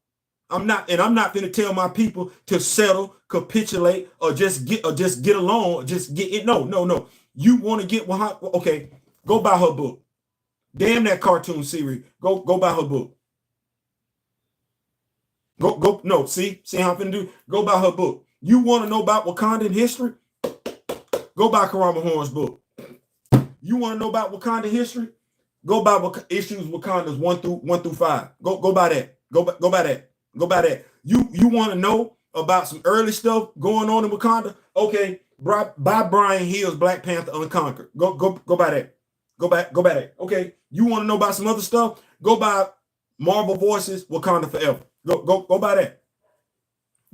S1: I'm not, and I'm not finna tell my people to settle, capitulate, or just get along, or just get it. No. You want to get Wakanda? Okay, go buy her book. Damn that cartoon series. Go buy her book. Go. No, see how I'm finna do. Go buy her book. You want to know about Wakandan history? Go buy Karama Horn's book. You want to know about Wakanda history? Go buy Issues Wakandas 1 through 5. Go buy that. Go buy that. Go buy that. You want to know about some early stuff going on in Wakanda? Okay, buy Brian Hill's Black Panther Unconquered. Go buy that. Go buy that. Okay. You want to know about some other stuff? Go buy Marvel Voices Wakanda Forever. Go buy that.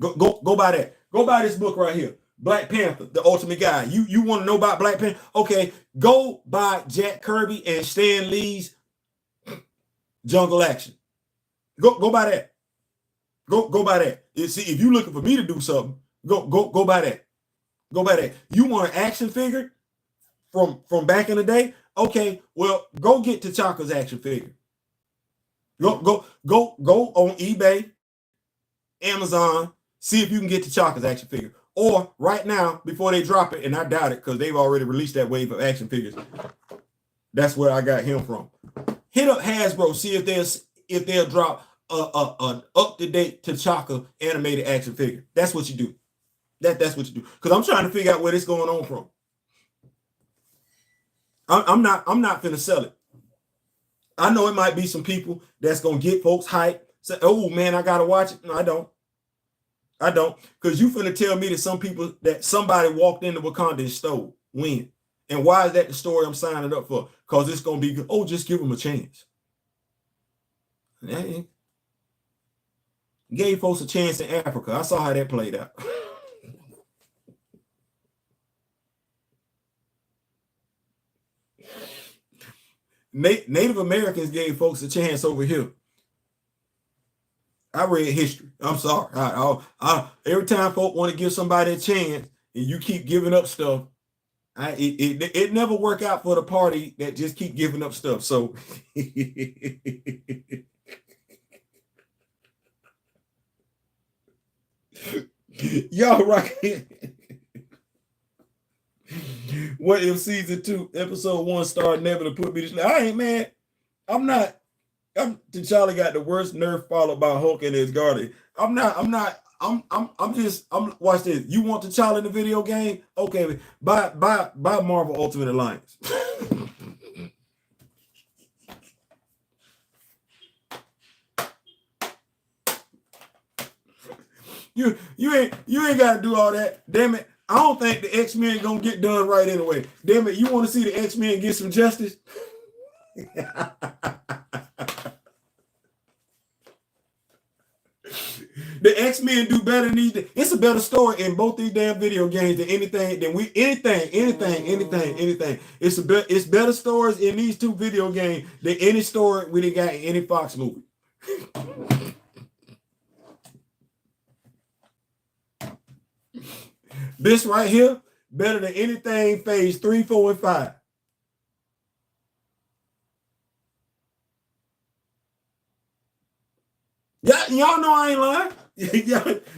S1: Go buy that. Go buy this book right here. Black Panther, the Ultimate Guide. You want to know about Black Panther? Okay, go buy Jack Kirby and Stan Lee's Jungle Action. Go buy that. Go buy that. See, if you're looking for me to do something, go buy that. Go buy that. You want an action figure from back in the day? Okay, well, go get T'Chaka's action figure. Go on eBay, Amazon, see if you can get T'Chaka's action figure. Or right now, before they drop it, and I doubt it because they've already released that wave of action figures. That's where I got him from. Hit up Hasbro, see if they'll drop an up-to-date T'Chaka animated action figure. That's what you do. That's what you do. Because I'm trying to figure out where this going on from. I'm not finna sell it. I know it might be some people that's gonna get folks hyped. Say, oh man, I gotta watch it. No, I don't. Because you finna tell me that somebody walked into Wakanda and stole. When? And why is that the story I'm signing up for? Because it's gonna be good. Oh, just give them a chance. Gave folks a chance in Africa. I saw how that played out. Native Americans gave folks a chance over here. I read history. I'm sorry. Every time folk want to give somebody a chance and you keep giving up stuff, it never work out for the party that just keep giving up stuff. So y'all right. What if season 2, episode 1 started never to put me to sleep? I ain't mad. T'Challa got the worst nerf followed by Hulk and his guardian. I'm watch this. You want T'Challa in the video game? Okay, buy Marvel Ultimate Alliance. you ain't gotta do all that. Damn it. I don't think the X-Men gonna get done right anyway. Damn it, you want to see the X-Men get some justice? The X-Men do better than these. It's a better story in both these damn video games than anything. It's better stories in these 2 video games than any story we got in any Fox movie. This right here, better than anything phase 3, 4, and 5. Y'all know I ain't lying.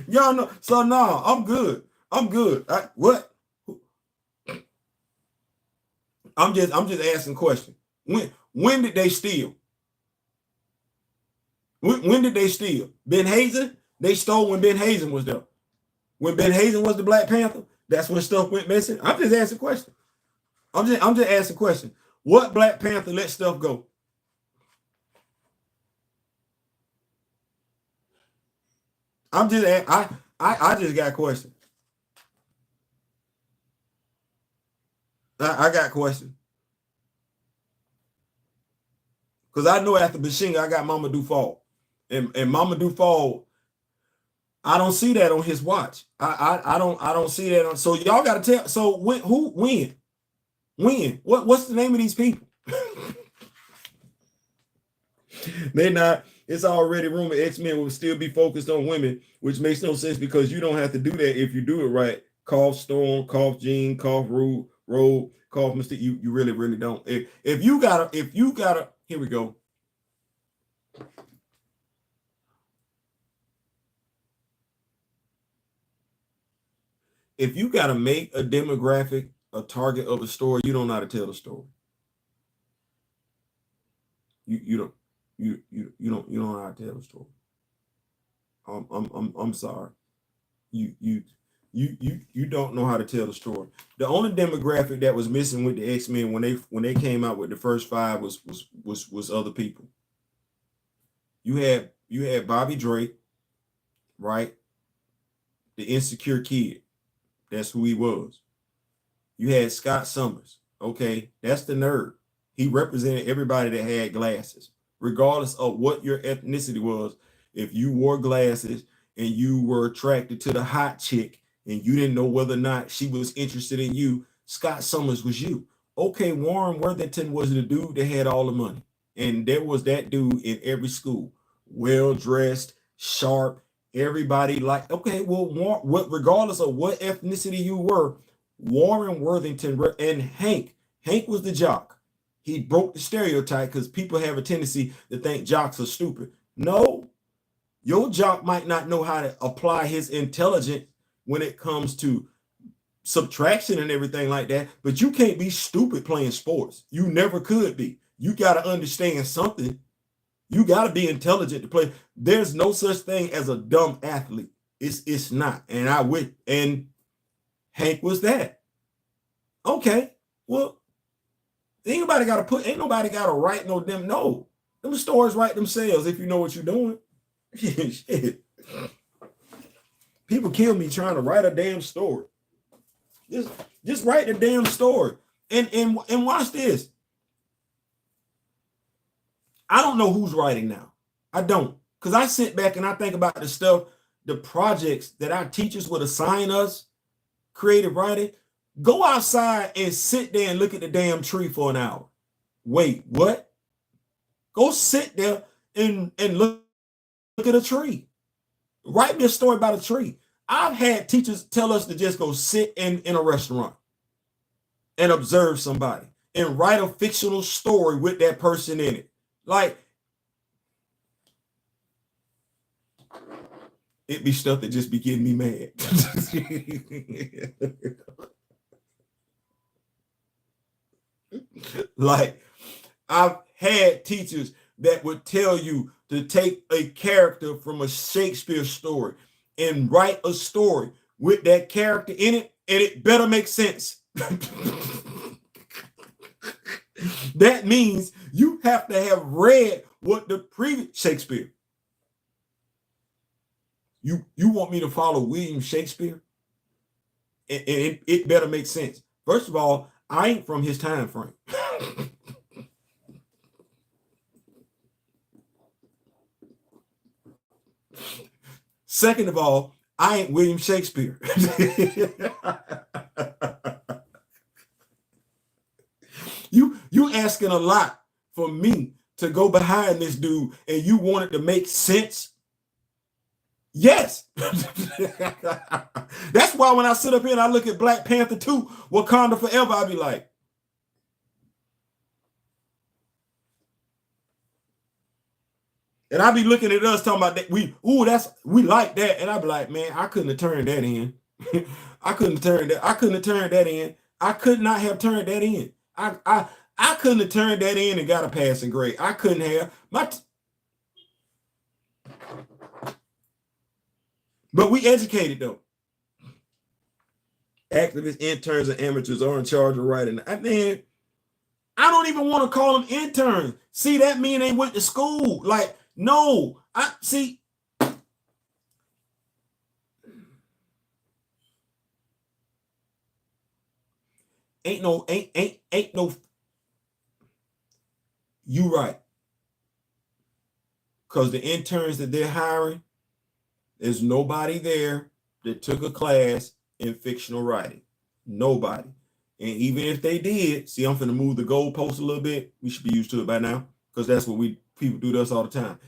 S1: y'all know. So no, I'm good. What? I'm just asking a question. When did they steal? When did they steal? Ben Hazen? They stole when Ben Hazen was there. When Ben Hazen was the Black Panther, that's when stuff went missing. I'm just asking a question. I'm just asking a question. What Black Panther let stuff go? I just got a question. I got a question. Because I know after Bashinga, I got Mamadou Fall. And Mamadou Fall, I don't see that on his watch. I don't see that on. So y'all got to tell. So when? What's the name of these people? They not. It's already rumored X-Men will still be focused on women, which makes no sense because you don't have to do that if you do it right. Cough Storm, Cough Jean, Cough Rogue roll, call Mr. You really don't. If you gotta, here we go. If you gotta make a demographic a target of a story, you don't know how to tell the story. You don't know how to tell the story. I'm sorry. You don't know how to tell the story. The only demographic that was missing with the X-Men when they came out with the first 5 was other people. You had Bobby Drake, right? The insecure kid. That's who he was. You had Scott Summers. Okay, that's the nerd. He represented everybody that had glasses, regardless of what your ethnicity was. If you wore glasses and you were attracted to the hot chick and you didn't know whether or not she was interested in you, Scott Summers was you. Okay, Warren Worthington was the dude that had all the money. And there was that dude in every school, well-dressed, sharp, everybody like, okay, well, regardless of what ethnicity you were, Warren Worthington and Hank was the jock. He broke the stereotype because people have a tendency to think jocks are stupid. No, your jock might not know how to apply his intelligence when it comes to subtraction and everything like that, but you can't be stupid playing sports. You never could be. You got to understand something. You got to be intelligent to play. There's no such thing as a dumb athlete. It's not. And Hank was that. Okay, well, ain't nobody got to write no damn. No, them stories write themselves if you know what you're doing. Shit. People kill me trying to write a damn story. Just write the damn story. And watch this. I don't know who's writing now. I don't. Because I sit back and I think about the stuff, the projects that our teachers would assign us, creative writing. Go outside and sit there and look at the damn tree for an hour. Wait, what? Go sit there and look at a tree. Write me a story about a tree. I've had teachers tell us to just go sit in a restaurant and observe somebody and write a fictional story with that person in it. Like, it'd be stuff that just be getting me mad. Like, I've had teachers that would tell you to take a character from a Shakespeare story and write a story with that character in it, and it better make sense. That means you have to have read what the previous Shakespeare. You want me to follow William Shakespeare? And it better make sense. First of all, I ain't from his time frame. Second of all, I ain't William Shakespeare. You asking a lot for me to go behind this dude, and you want it to make sense. Yes. That's why when I sit up here and I look at Black Panther 2, Wakanda Forever, I be like, and I be looking at us talking about that. We like that. And I be like, man, I couldn't have turned that in. I couldn't have turned that in. I could not have turned that in. I couldn't have turned that in and got a passing grade. I couldn't have. But we educated though. Activists, interns, and amateurs are in charge of writing. I don't even want to call them interns. See, that mean they went to school. Like, no, I see. Ain't no. You right. Because the interns that they're hiring, there's nobody there that took a class in fictional writing. Nobody. And even if they did, see, I'm finna move the goalpost a little bit. We should be used to it by now, because that's what people do to us all the time.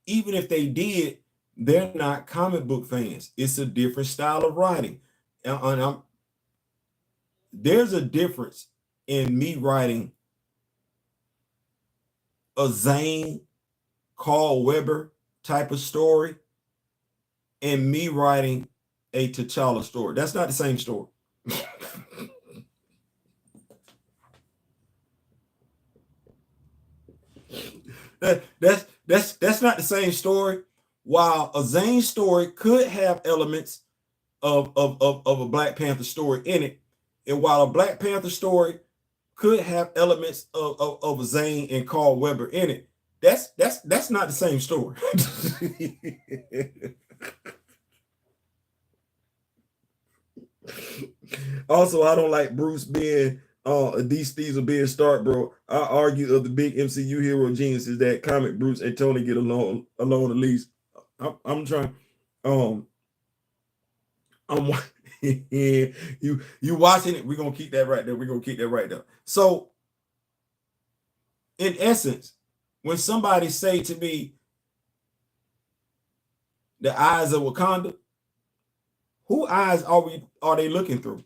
S1: Even if they did, they're not comic book fans. It's a different style of writing. And there's a difference in me writing a Zane, Carl Weber type of story and me writing a T'Challa story. That's not the same story. That's not the same story. While a Zane story could have elements of a Black Panther story in it, and while a Black Panther story could have elements of a Zane and Carl Weber in it, that's not the same story. Also, I don't like Bruce being these thieves are being Stark, bro. I argue of the big MCU hero geniuses that comic Bruce and Tony get along at least. I'm trying. I'm you watching it. We're gonna keep that right there. We're gonna keep that right there. So, in essence, when somebody say to me, "The eyes of Wakanda," who eyes are they looking through?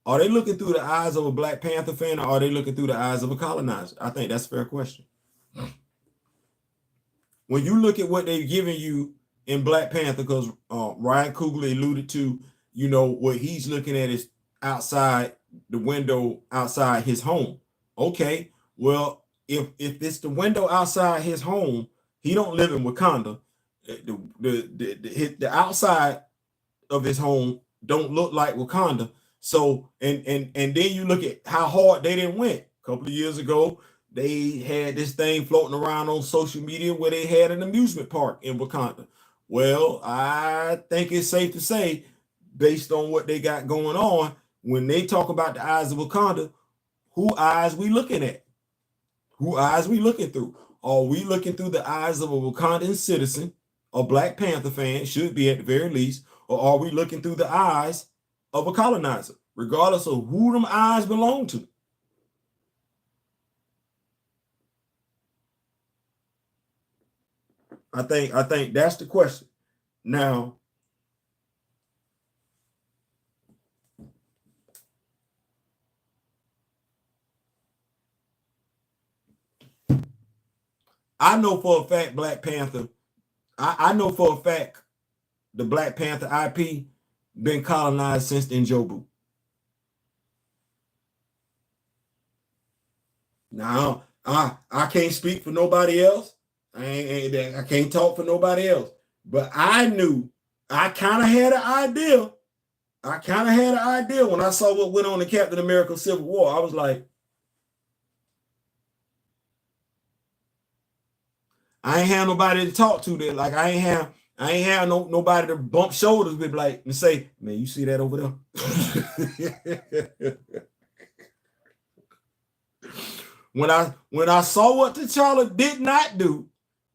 S1: Are they looking through the eyes of a Black Panther fan, or are they looking through the eyes of a colonizer? I think that's a fair question. When you look at what they've given you in Black Panther, because Ryan Coogler alluded to, what he's looking at is outside the window, outside his home. Okay, well, if it's the window outside his home, he don't live in Wakanda. The outside of his home don't look like Wakanda. So and then you look at how hard they didn't win. A couple of years ago, they had this thing floating around on social media where they had an amusement park in Wakanda. Well, I think it's safe to say, based on what they got going on, when they talk about the eyes of Wakanda, who eyes we looking at? Who eyes we looking through? Are we looking through the eyes of a Wakandan citizen, a Black Panther fan, should be at the very least, or are we looking through the eyes of a colonizer, regardless of who them eyes belong to? I think that's the question. Now, I know for a fact Black Panther, I know for a fact the Black Panther IP been colonized since the Njobu. Now, I can't speak for nobody else. I can't talk for nobody else. But I knew, I kind of had an idea. When I saw what went on in Captain America Civil War. I was like, I ain't have nobody to talk to that. Like I ain't have nobody to bump shoulders with, like, and say, man, you see that over there? When I saw what T'Challa did not do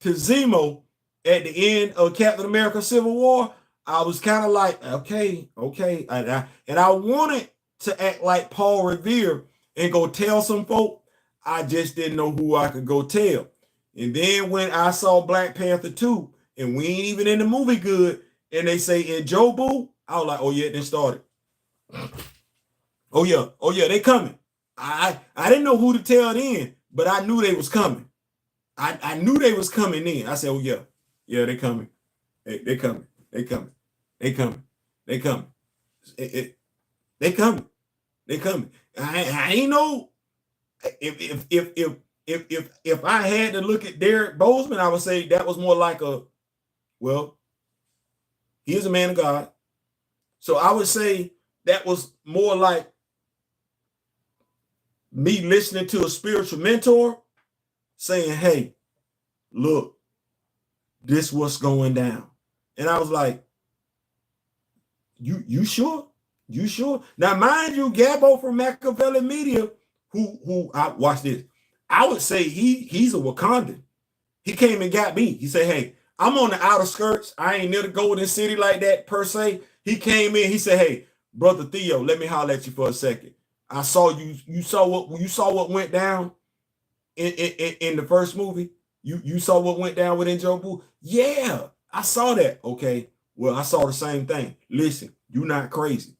S1: to Zemo at the end of Captain America Civil War, I was kind of like, okay. And I wanted to act like Paul Revere and go tell some folk. I just didn't know who I could go tell. And then when I saw Black Panther 2, and we ain't even in the movie good, and they say in Njobu, I was like, oh yeah, it started. Oh yeah, they coming. I didn't know who to tell then, but I knew they was coming. I knew they was coming in. I said, oh yeah, they coming. They coming. They coming. They coming. They coming. They coming. They coming. I ain't know if I had to look at Derek Bozeman, I would say that was more like he's a man of God. So I would say that was more like me listening to a spiritual mentor saying, hey, look, this what's going down. And I was like, you sure? You sure? Now, mind you, Gabbo from Machiavelli Media, who I watch this, I would say he's a Wakandan. He came and got me. He said, hey, I'm on the outer skirts. I ain't near the Golden City like that per se. He came in, he said, hey, Brother Theo, let me holler at you for a second. I saw you saw what went down in the first movie. You saw what went down with Njobu? Yeah, I saw that. Okay. Well, I saw the same thing. Listen, You're not crazy.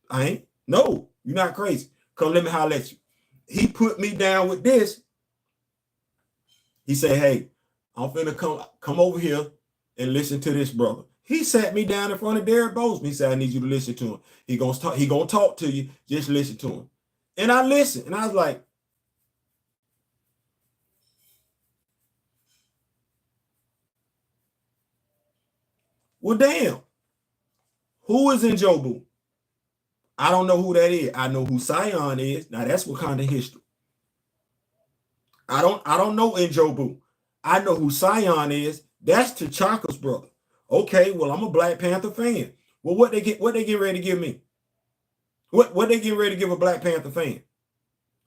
S1: I ain't. No, you're not crazy. Come, let me holler at you. He put me down with this. He said, hey, I'm finna come over here and listen to this brother. He sat me down in front of Derek Bozeman. He said, I need you to listen to him. He gonna talk to you. Just listen to him. And I listened, and I was like, well, damn. Who is in Jobu? I don't know who that is. I know who Sion is. Now that's Wakanda history. I don't know Njobu. I know who Sion is. That's T'Chaka's brother. Okay, well, I'm a Black Panther fan. Well, what they get ready to give me? What they get ready to give a Black Panther fan?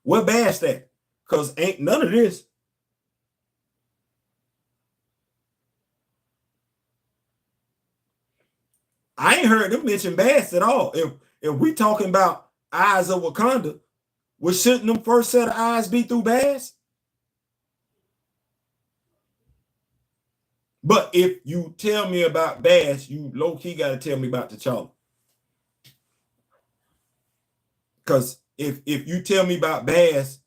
S1: What Bash that? Because ain't none of this. I ain't heard them mention Bass at all. If we talking about Eyes of Wakanda, well, shouldn't them first set of eyes be through Bass? But if you tell me about Bass, you low-key got to tell me about T'Challa. Because if you tell me about Bass,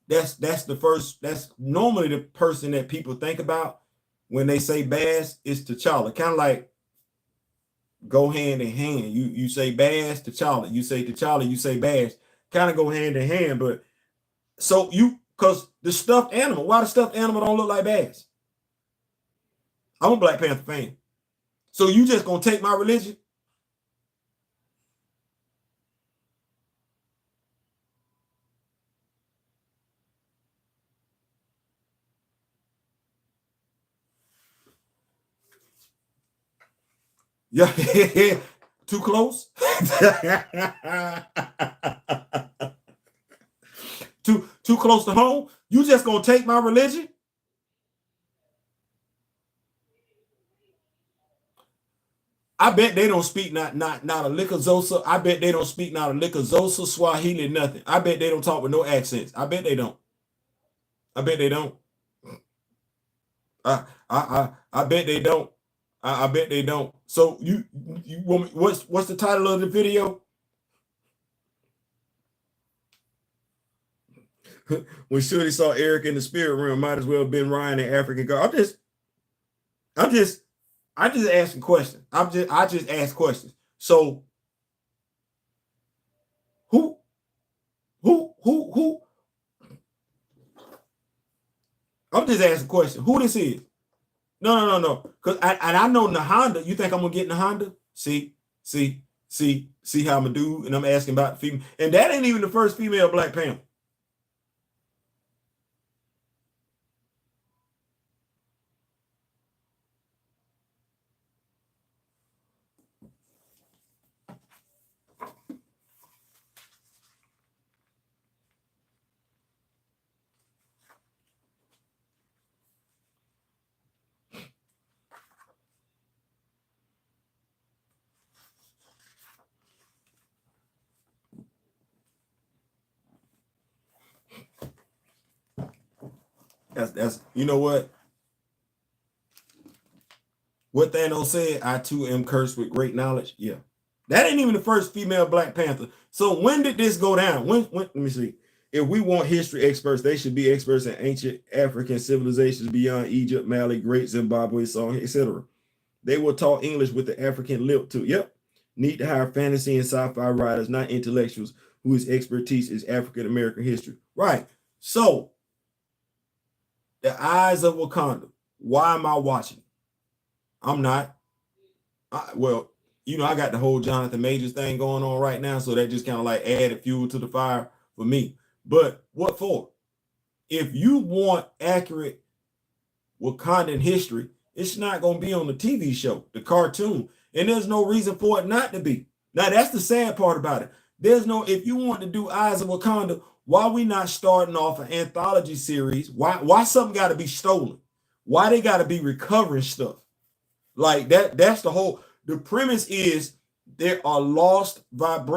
S1: that's the first, that's normally the person that people think about when they say Bass is T'Challa. Kind of like go hand in hand. You say Bass, T'Challa. You say T'Challa, you say Bass. Kind of go hand in hand. But so because the stuffed animal, why the stuffed animal don't look like Bass? I'm a Black Panther fan. So you just gonna take my religion? Yeah, too close. too close to home. You just gonna take my religion? I bet they don't speak not a lick of Zosa. I bet they don't speak not a lick of Zosa, Swahili, nothing. I bet they don't talk with no accents. I bet they don't. I bet they don't. I bet they don't. I bet they don't. So you want me, what's the title of the video? When Shorty saw Eric in the spirit realm, might as well have been Ryan in African God. I'm just asking questions. I just ask questions. So who? I'm just asking questions. Who this is? No. Because I know Nahanda. You think I'm gonna get Nahanda? See how I'm a dude, and I'm asking about the female, and that ain't even the first female Black Panther. That's you know what Thanos said. I too am cursed with great knowledge. Yeah, that ain't even the first female Black Panther. So when did this go down? When let me see. If we want history experts, they should be experts in ancient African civilizations beyond Egypt, Mali, Great Zimbabwe, Song, etc. They will talk English with the African lip too. Yep. Need to hire fantasy and sci-fi writers, not intellectuals whose expertise is African American history. Right. So the Eyes of Wakanda. Why am I watching? I'm not. Well, I got the whole Jonathan Majors thing going on right now, so that just kind of like added fuel to the fire for me. But what for? If you want accurate Wakandan history, it's not going to be on the TV show, the cartoon, and there's no reason for it not to be. Now, that's the sad part about it. If you want to do Eyes of Wakanda, why we not starting off an anthology series? Why something got to be stolen? Why they got to be recovering stuff? Like that's the premise is there are lost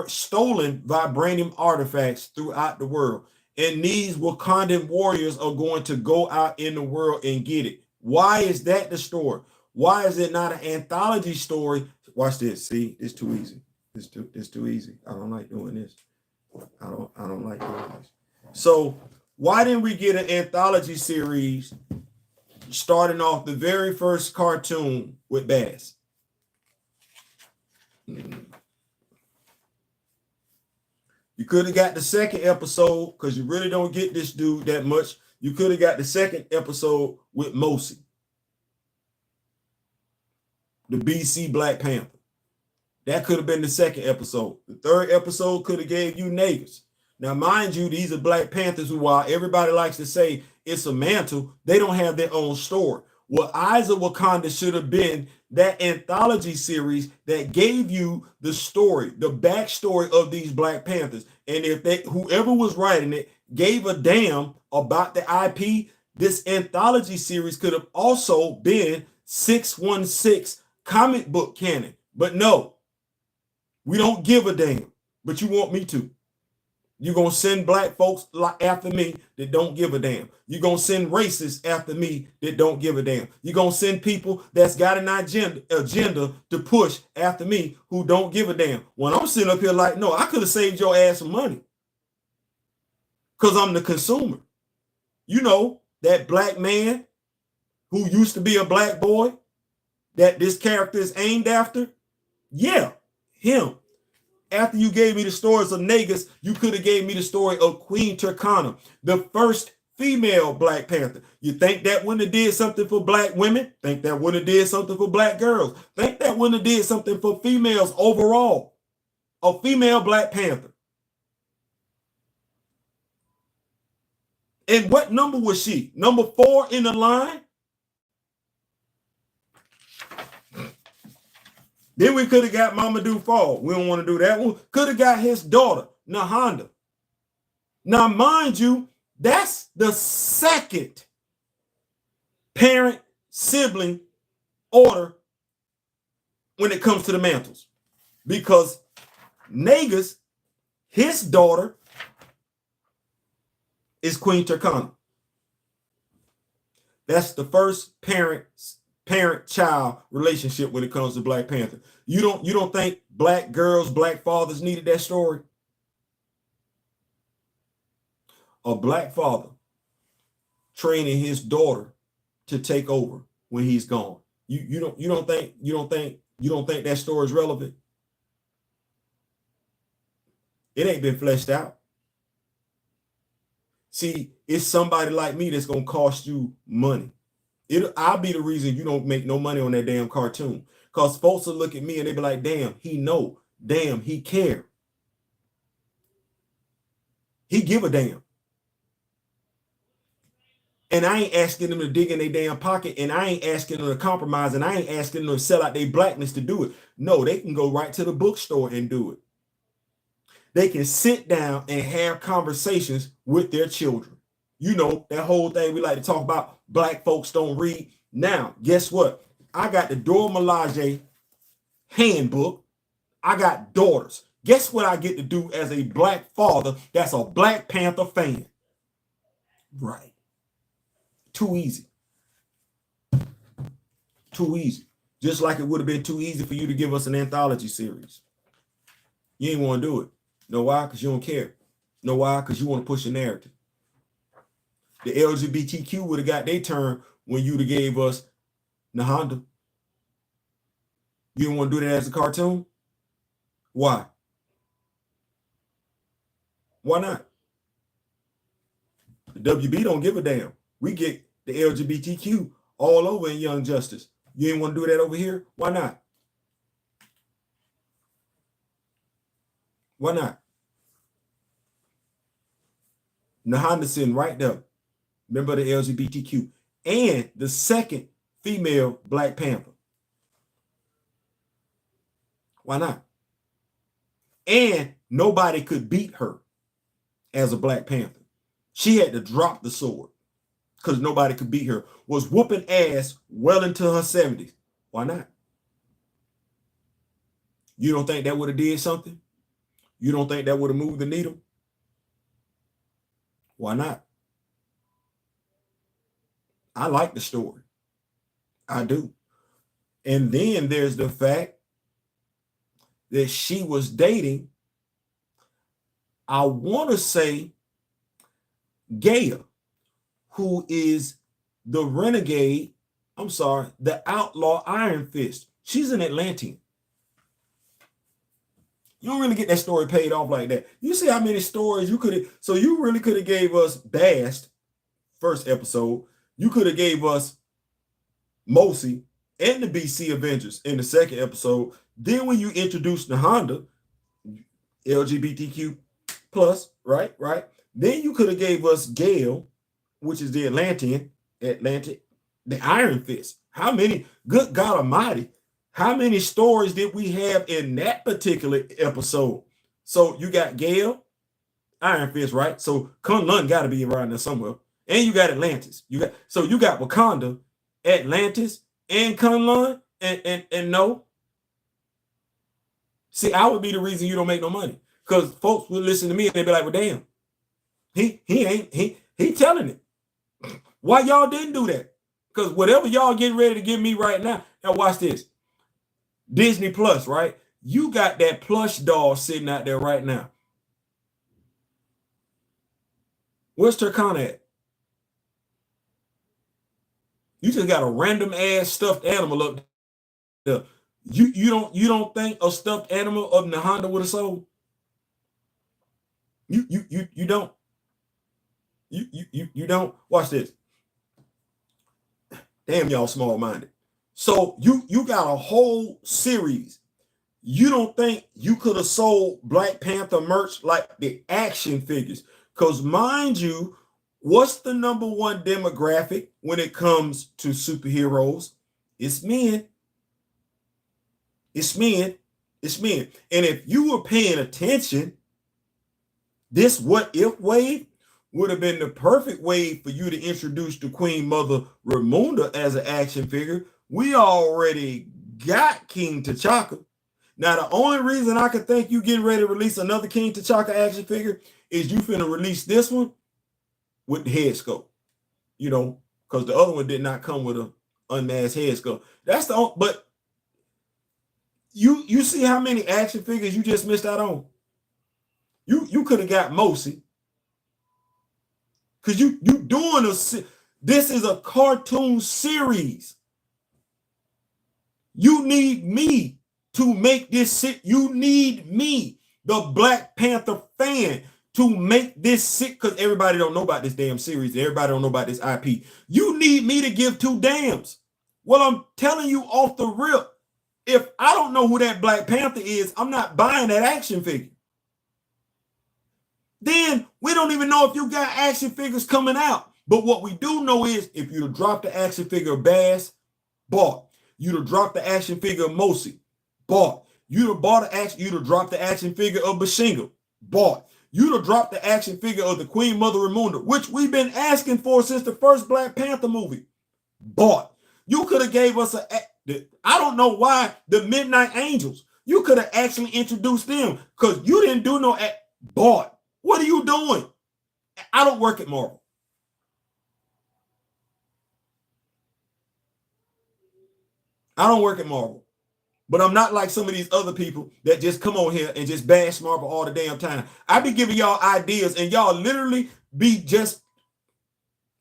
S1: stolen vibranium artifacts throughout the world. And these Wakandan warriors are going to go out in the world and get it. Why is that the story? Why is it not an anthology story Watch this. See, it's too easy. It's too easy. I don't like doing this. I don't like doing this. So why didn't we get an anthology series starting off the very first cartoon with Bass? You could have got the second episode because you really don't get this dude that much. You could have got the second episode with Mosi, the BC Black Panther. That could have been the second episode. The third episode could have gave you niggas. Now, mind you, these are Black Panthers who, while everybody likes to say it's a mantle, they don't have their own story. What Eyes of Wakanda should have been that anthology series that gave you the story, the backstory of these Black Panthers. And if they, whoever was writing it gave a damn about the IP, this anthology series could have also been 616 comic book canon. But no, we don't give a damn, but you want me to. You're going to send black folks after me that don't give a damn. You're going to send racists after me that don't give a damn. You're going to send people that's got an agenda to push after me who don't give a damn. When I'm sitting up here like, no, I could have saved your ass some money because I'm the consumer. You know, that black man who used to be a black boy that this character is aimed after. Yeah, him. After you gave me the stories of Negus, you could have gave me the story of Queen Turkana, the first female Black Panther. You think that wouldn't have did something for black women? Think that wouldn't have did something for black girls? Think that wouldn't have did something for females overall? A female Black Panther. And what number was she? Number 4 in the line? Then we could have got Mamadou Fall. We don't want to do that one. Could have got his daughter, Nahanda. Now, mind you, that's the second parent-sibling order when it comes to the mantles. Because Negus, his daughter, is Queen Turkana. That's the first parent-child relationship when it comes to Black Panther. You don't think black girls, black fathers needed that story? A black father training his daughter to take over when he's gone. You don't think that story is relevant? It ain't been fleshed out. See, it's somebody like me that's gonna cost you money. I'll be the reason you don't make no money on that damn cartoon. Because folks will look at me and they be like, damn, he know. Damn, he care. He give a damn. And I ain't asking them to dig in their damn pocket, and I ain't asking them to compromise, and I ain't asking them to sell out their blackness to do it. No, they can go right to the bookstore and do it. They can sit down and have conversations with their children. You know, that whole thing we like to talk about, black folks don't read. Now, guess what? I got the Dora Milaje handbook. I got daughters. Guess what I get to do as a black father that's a Black Panther fan? Right. Too easy. Too easy. Just like it would have been too easy for you to give us an anthology series. You ain't want to do it. Know why? Because you don't care. Know why? Because you want to push a narrative. The LGBTQ would have got their turn when you'd have gave us Nahanda. You didn't want to do that as a cartoon? Why? Why not? The WB don't give a damn. We get the LGBTQ all over in Young Justice. You didn't want to do that over here? Why not? Why not? Nahanda sitting right there. Remember the LGBTQ. And the second female Black Panther. Why not? And nobody could beat her as a Black Panther. She had to drop the sword because nobody could beat her. Was whooping ass well into her 70s. Why not? You don't think that would have did something? You don't think that would have moved the needle? Why not? I like the story. I do. And then there's the fact that she was dating, I want to say Gaia, who is the renegade, the outlaw Iron Fist. She's an Atlantean. You don't really get that story paid off like that. You see how many stories you could have, so you really could have gave us Bast first episode. You could have gave us Mosi and the BC Avengers in the second episode. Then when you introduce the Honda, LGBTQ plus, right? Then you could have gave us Gale, which is the Atlantic, the Iron Fist. How many, good God Almighty, how many stories did we have in that particular episode? So you got Gale, Iron Fist, right? So Kunlun got to be around there somewhere. And you got Atlantis. You got Wakanda, Atlantis, and Kunlun, and no. See, I would be the reason you don't make no money. Because folks would listen to me and they'd be like, well, damn, he telling it. Why y'all didn't do that? Because whatever y'all getting ready to give me right now watch this. Disney Plus, right? You got that plush doll sitting out there right now. Where's Turkana at? You just got a random ass stuffed animal up there. You don't think a stuffed animal of Nahanda would have sold? You don't. You don't. Watch this. Damn, y'all small-minded. So you got a whole series. You don't think you could have sold Black Panther merch like the action figures? Because mind you, what's the number one demographic when it comes to superheroes? It's men. It's men. It's men. And if you were paying attention, this what if wave would have been the perfect wave for you to introduce the Queen Mother Ramunda as an action figure. We already got King T'Chaka. Now, the only reason I could think you getting ready to release another King T'Chaka action figure is you finna release this one with the head sculpt. You know, because the other one did not come with a unmasked head sculpt. That's the only, but you see how many action figures you just missed out on? You could have got Mosi. Because you doing this is a cartoon series. You need me to make this you need me, the Black Panther fan, to make this sick, because everybody don't know about this damn series. Everybody don't know about this IP. You need me to give two damns. Well, I'm telling you off the rip, if I don't know who that Black Panther is, I'm not buying that action figure. Then we don't even know if you got action figures coming out. But what we do know is if you'd have dropped the action figure of Bass, bought. You'd have dropped the action figure of Mosi, bought. You'd have dropped the action figure of Bashinga, bought. You'd have dropped the action figure of the Queen Mother Ramunda, which we've been asking for since the first Black Panther movie, bought. You could have gave us I don't know why, the Midnight Angels. You could have actually introduced them because you didn't do no bought. What are you doing? I don't work at Marvel. I don't work at Marvel. But I'm not like some of these other people that just come on here and just bash Marvel all the damn time. I be giving y'all ideas and y'all literally be just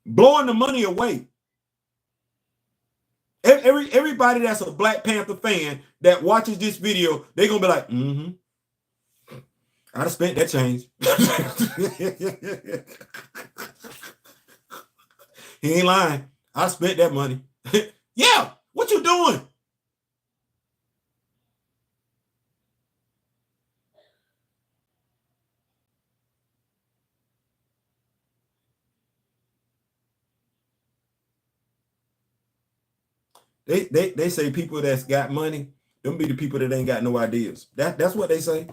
S1: blowing the money away. Everybody that's a Black Panther fan that watches this video, they're going to be like, I'd have spent that change. He ain't lying. I spent that money. Yeah, what you doing? They say people that's got money, them be the people that ain't got no ideas. That's what they say.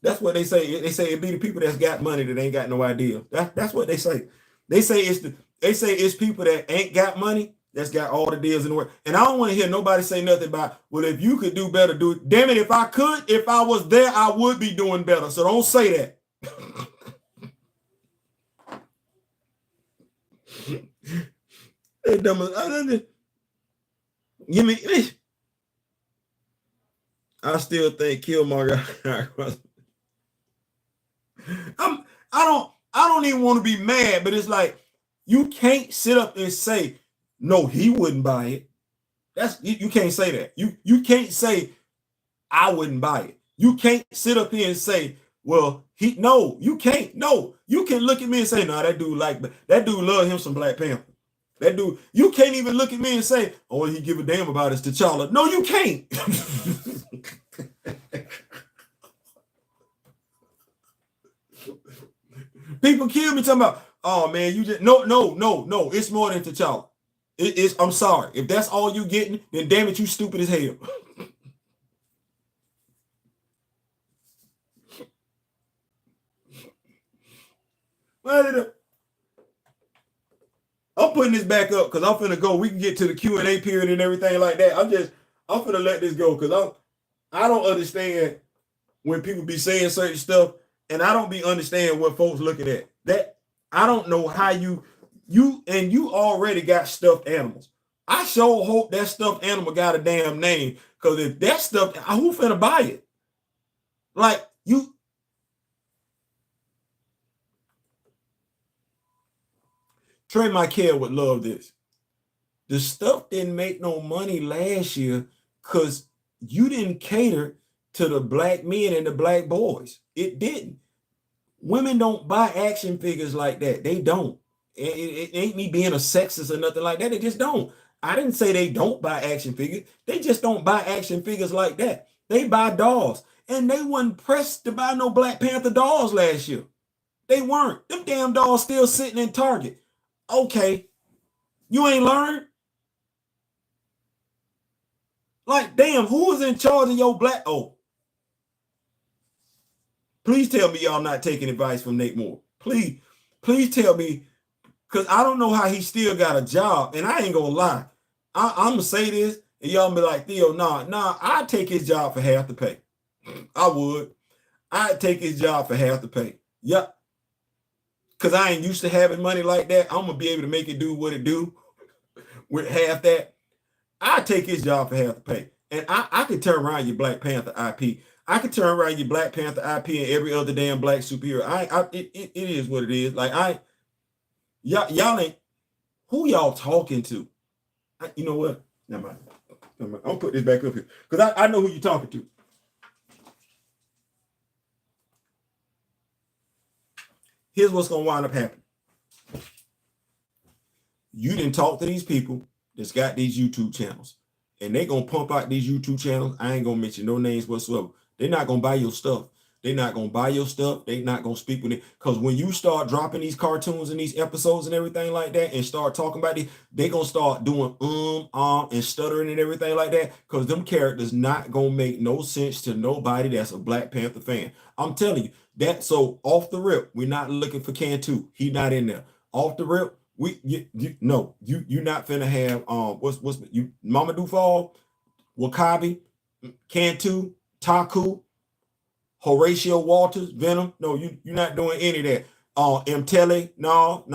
S1: That's what they say. They say it be the people that's got money that ain't got no ideas. That's what they say. They say it's people that ain't got money that's got all the deals in the world. And I don't want to hear nobody say nothing about, well, if you could do better, do it. Damn it, if I could, if I was there, I would be doing better. So don't say that. Give me. I still think Killmonger. I don't even want to be mad, but it's like you can't sit up and say no, he wouldn't buy it. You can't say that. You can't say I wouldn't buy it. You can't sit up here and say, well, no, you can't. No, you can look at me and say, no, that dude that dude love him some Black Panther. That dude, you can't even look at me and say, oh, he give a damn about is T'Challa. No, you can't. People kill me talking about, oh man, you just no, it's more than T'Challa. It's I'm sorry. If that's all you getting, then damn it, you stupid as hell. I'm putting this back up because I'm finna go. We can get to the Q&A period and everything like that. I'm finna let this go because I don't understand when people be saying certain stuff, and I don't be understanding what folks looking at. That I don't know how you already got stuffed animals. I sure hope that stuffed animal got a damn name, because if that stuffed, who finna buy it? Like you. Trey Michael would love this. The stuff didn't make no money last year because you didn't cater to the Black men and the Black boys. It didn't. Women don't buy action figures like that. They don't. It ain't me being a sexist or nothing like that. They just don't. I didn't say they don't buy action figures. They just don't buy action figures like that. They buy dolls. And they weren't pressed to buy no Black Panther dolls last year. They weren't. Them damn dolls still sitting in Target. Okay, you ain't learned? Like, damn, who is in charge of your Black? Oh, please tell me y'all not taking advice from Nate Moore. Please tell me, because I don't know how he still got a job. And I ain't gonna lie. I'm gonna say this, and y'all be like, Theo, nah, I'd take his job for half the pay. I would. I'd take his job for half the pay. Yep. Because I ain't used to having money like that. I'm gonna be able to make it do what it do with half that. I'd take his job for half the pay. And I could turn around your Black Panther IP. I could turn around your Black Panther IP and every other damn Black superhero. It is what it is. Like y'all ain't, who y'all talking to? You know what? Never mind. I'm gonna put this back up here because I know who you're talking to. Here's what's gonna wind up happening. You didn't talk to these people that's got these YouTube channels, and they gonna pump out these YouTube channels. I ain't gonna mention no names whatsoever. They're not gonna buy your stuff. They're not gonna buy your stuff. They're not gonna speak with it. Because when you start dropping these cartoons and these episodes and everything like that, and start talking about it, they gonna start doing and stuttering and everything like that. Because them characters not gonna make no sense to nobody that's a Black Panther fan. I'm telling you that. So off the rip, we're not looking for Cantu. He not in there. Off the rip, you're not finna have what's you Mama Dufall, Wakabi, Cantu, Taku, Horatio Walters, Venom. No, you're not doing any of that. Mtele, no,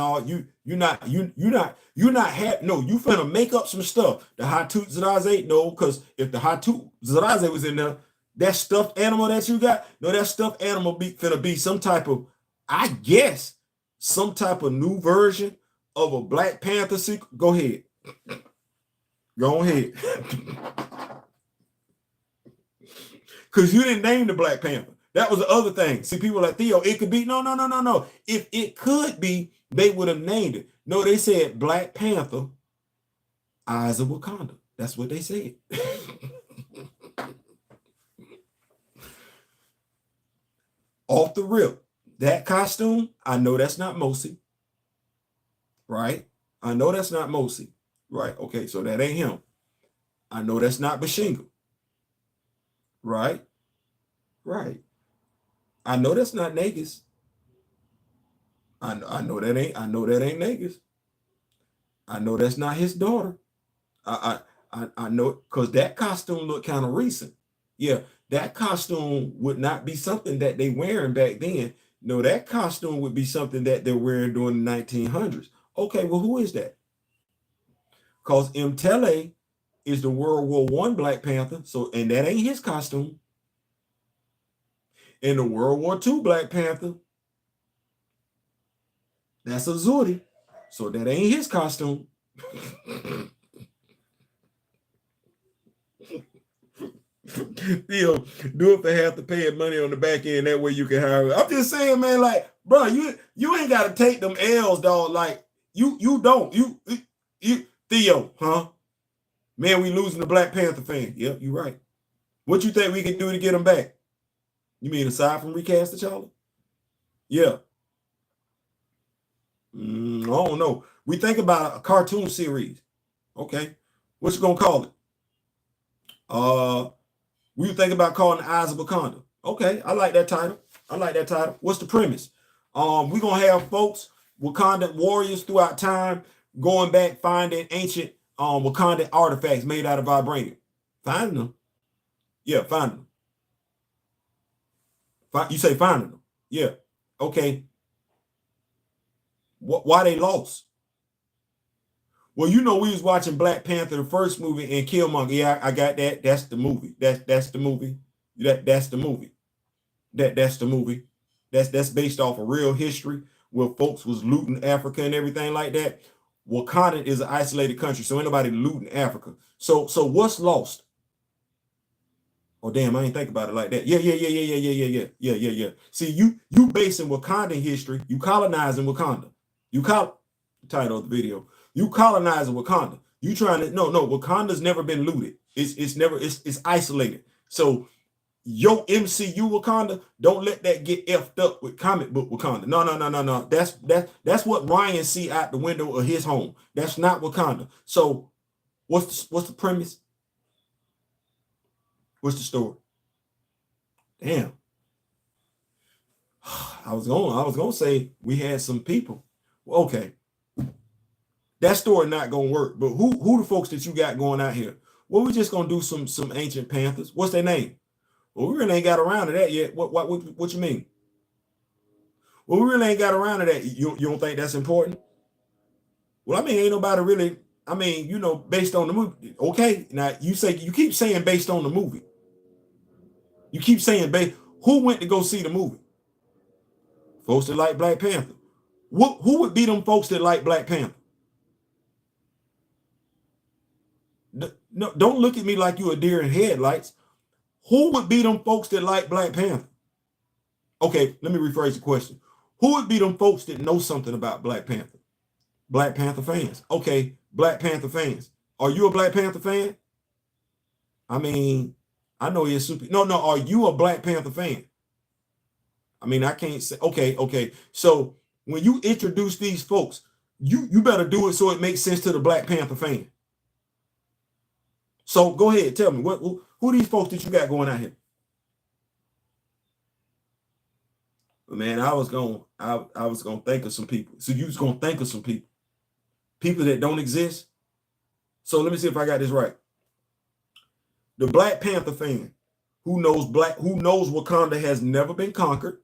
S1: you not you finna make up some stuff. The Hatu Zaraze, no, because if the Hatu Zaraze was in there, that stuffed animal that you got, no, that stuffed animal finna be some type of, I guess, some type of new version of a Black Panther sequel. Go ahead. Go ahead. Because you didn't name the Black Panther. That was the other thing. See, people like, Theo, it could be. No. If it could be, they would have named it. No, they said Black Panther, Eyes of Wakanda. That's what they said. Off the rip, that costume, I know that's not Mosi. Right? I know that's not Mosi. Right? Okay, so that ain't him. I know that's not Bashinga. Right? Right. I know that's not Nagus. I know that ain't Nagus. I know that's not his daughter. I know, because that costume looked kind of recent. Yeah, that costume would not be something that they wearing back then. No, that costume would be something that they're wearing during the 1900s. Okay, well, who is that? Because Mtele is the World War I Black Panther. So, and that ain't his costume. And the World War II Black Panther, that's a Zuri. So that ain't his costume. Theo, do it for half the paying money on the back end. That way you can hire. I'm just saying, man, like, bro, you ain't got to take them L's, dog. Like, you don't. You Theo, huh? Man, we losing the Black Panther fan. Yep, you're right. What you think we can do to get them back? You mean aside from recast T'Challa? Yeah. I don't know. We think about a cartoon series. Okay. What you gonna call it? We think about calling the Eyes of Wakanda. Okay, I like that title. What's the premise? We're gonna have folks, Wakanda warriors throughout time, going back, finding ancient Wakanda artifacts made out of vibranium. Finding them. Yeah, finding them. You say finding them. Yeah. Okay. Why they lost? Well, we was watching Black Panther, the first movie, and Killmonger. Yeah, I got that. That's the movie. That's the movie. That's the movie. That's the movie. That's based off of real history where folks was looting Africa and everything like that. Wakanda is an isolated country, so ain't nobody looting Africa. So what's lost? Oh damn, I ain't think about it like that. Yeah. See, you basing Wakandan history, you colonizing Wakanda. Title of the video. You colonizing Wakanda. You trying to no, Wakanda's never been looted. It's isolated. So your MCU Wakanda, don't let that get effed up with comic book Wakanda. No. That's what Ryan see out the window of his home. That's not Wakanda. So what's the premise? What's the story? Damn. I was gonna say we had some people. Well, okay. That story not gonna work. But who the folks that you got going out here? Well, we just gonna do some ancient Panthers. What's their name? Well, we really ain't got around to that yet. What you mean? Well, we really ain't got around to that. You don't think that's important? Well, I mean, ain't nobody really. I mean, based on the movie. Okay, now you keep saying based on the movie. You keep saying who went to go see the movie? Folks that like Black Panther. Who would be them folks that like Black Panther? No, don't look at me like you a deer in headlights. Who would be them folks that like Black Panther? Okay, let me rephrase the question. Who would be them folks that know something about Black Panther? Black Panther fans. Okay, Black Panther fans. Are you a Black Panther fan? I mean, I know you're super. No. Are you a Black Panther fan? I mean, I can't say. Okay. So when you introduce these folks, you better do it so it makes sense to the Black Panther fan. So go ahead, tell me who these folks that you got going out here? Man, I was gonna think of some people. So you was gonna think of some people that don't exist. So let me see if I got this right. The Black Panther fan who knows Wakanda has never been conquered,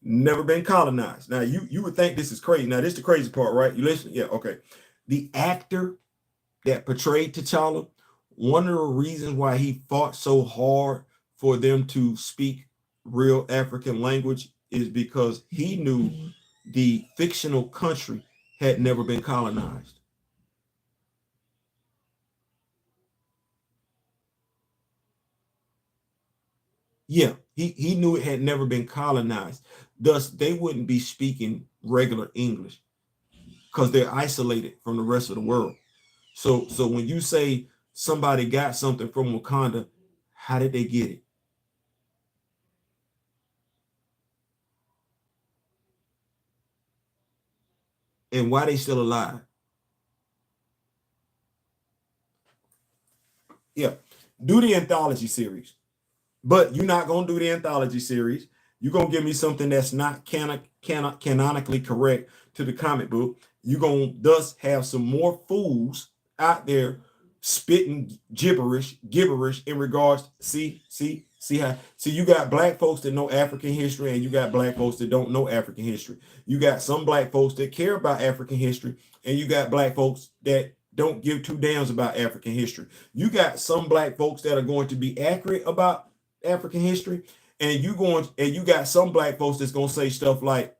S1: never been colonized. Now you would think this is crazy. Now this is the crazy part, right? You listen? Yeah, okay. The actor that portrayed T'Challa, one of the reasons why he fought so hard for them to speak real African language is because he knew the fictional country had never been colonized. Yeah, he knew it had never been colonized. Thus, they wouldn't be speaking regular English because they're isolated from the rest of the world. So when you say somebody got something from Wakanda, how did they get it? And why they still alive? Yeah, do the anthology series. But you're not going to do the anthology series. You're going to give me something that's not canonically correct to the comic book. You're going to thus have some more fools out there spitting gibberish in regards. See you got Black folks that know African history, and you got Black folks that don't know African history. You got some Black folks that care about African history, and you got Black folks that don't give two damns about African history. You got some black folks that are going to be accurate about African history, and you got some black folks that's going to say stuff like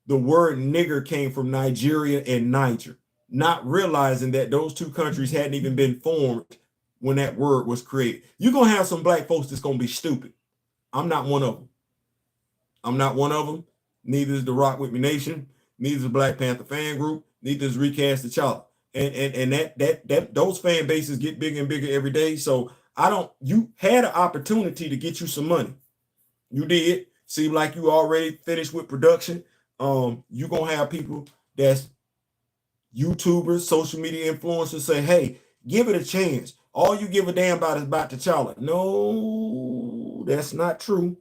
S1: the word nigger came from Nigeria and Niger, not realizing that those two countries hadn't even been formed when that word was created. You're going to have some black folks that's going to be stupid. I'm not one of them. I'm not one of them. Neither is the Rock With Me Nation. Neither is the Black Panther fan group. Neither is Recast T'Challa. And that those fan bases get bigger and bigger every day. So you had an opportunity to get you some money. You did. Seem like you already finished with production. You're gonna have people that's YouTubers, social media influencers say, hey, give it a chance. All you give a damn about is about T'Challa. No, that's not true.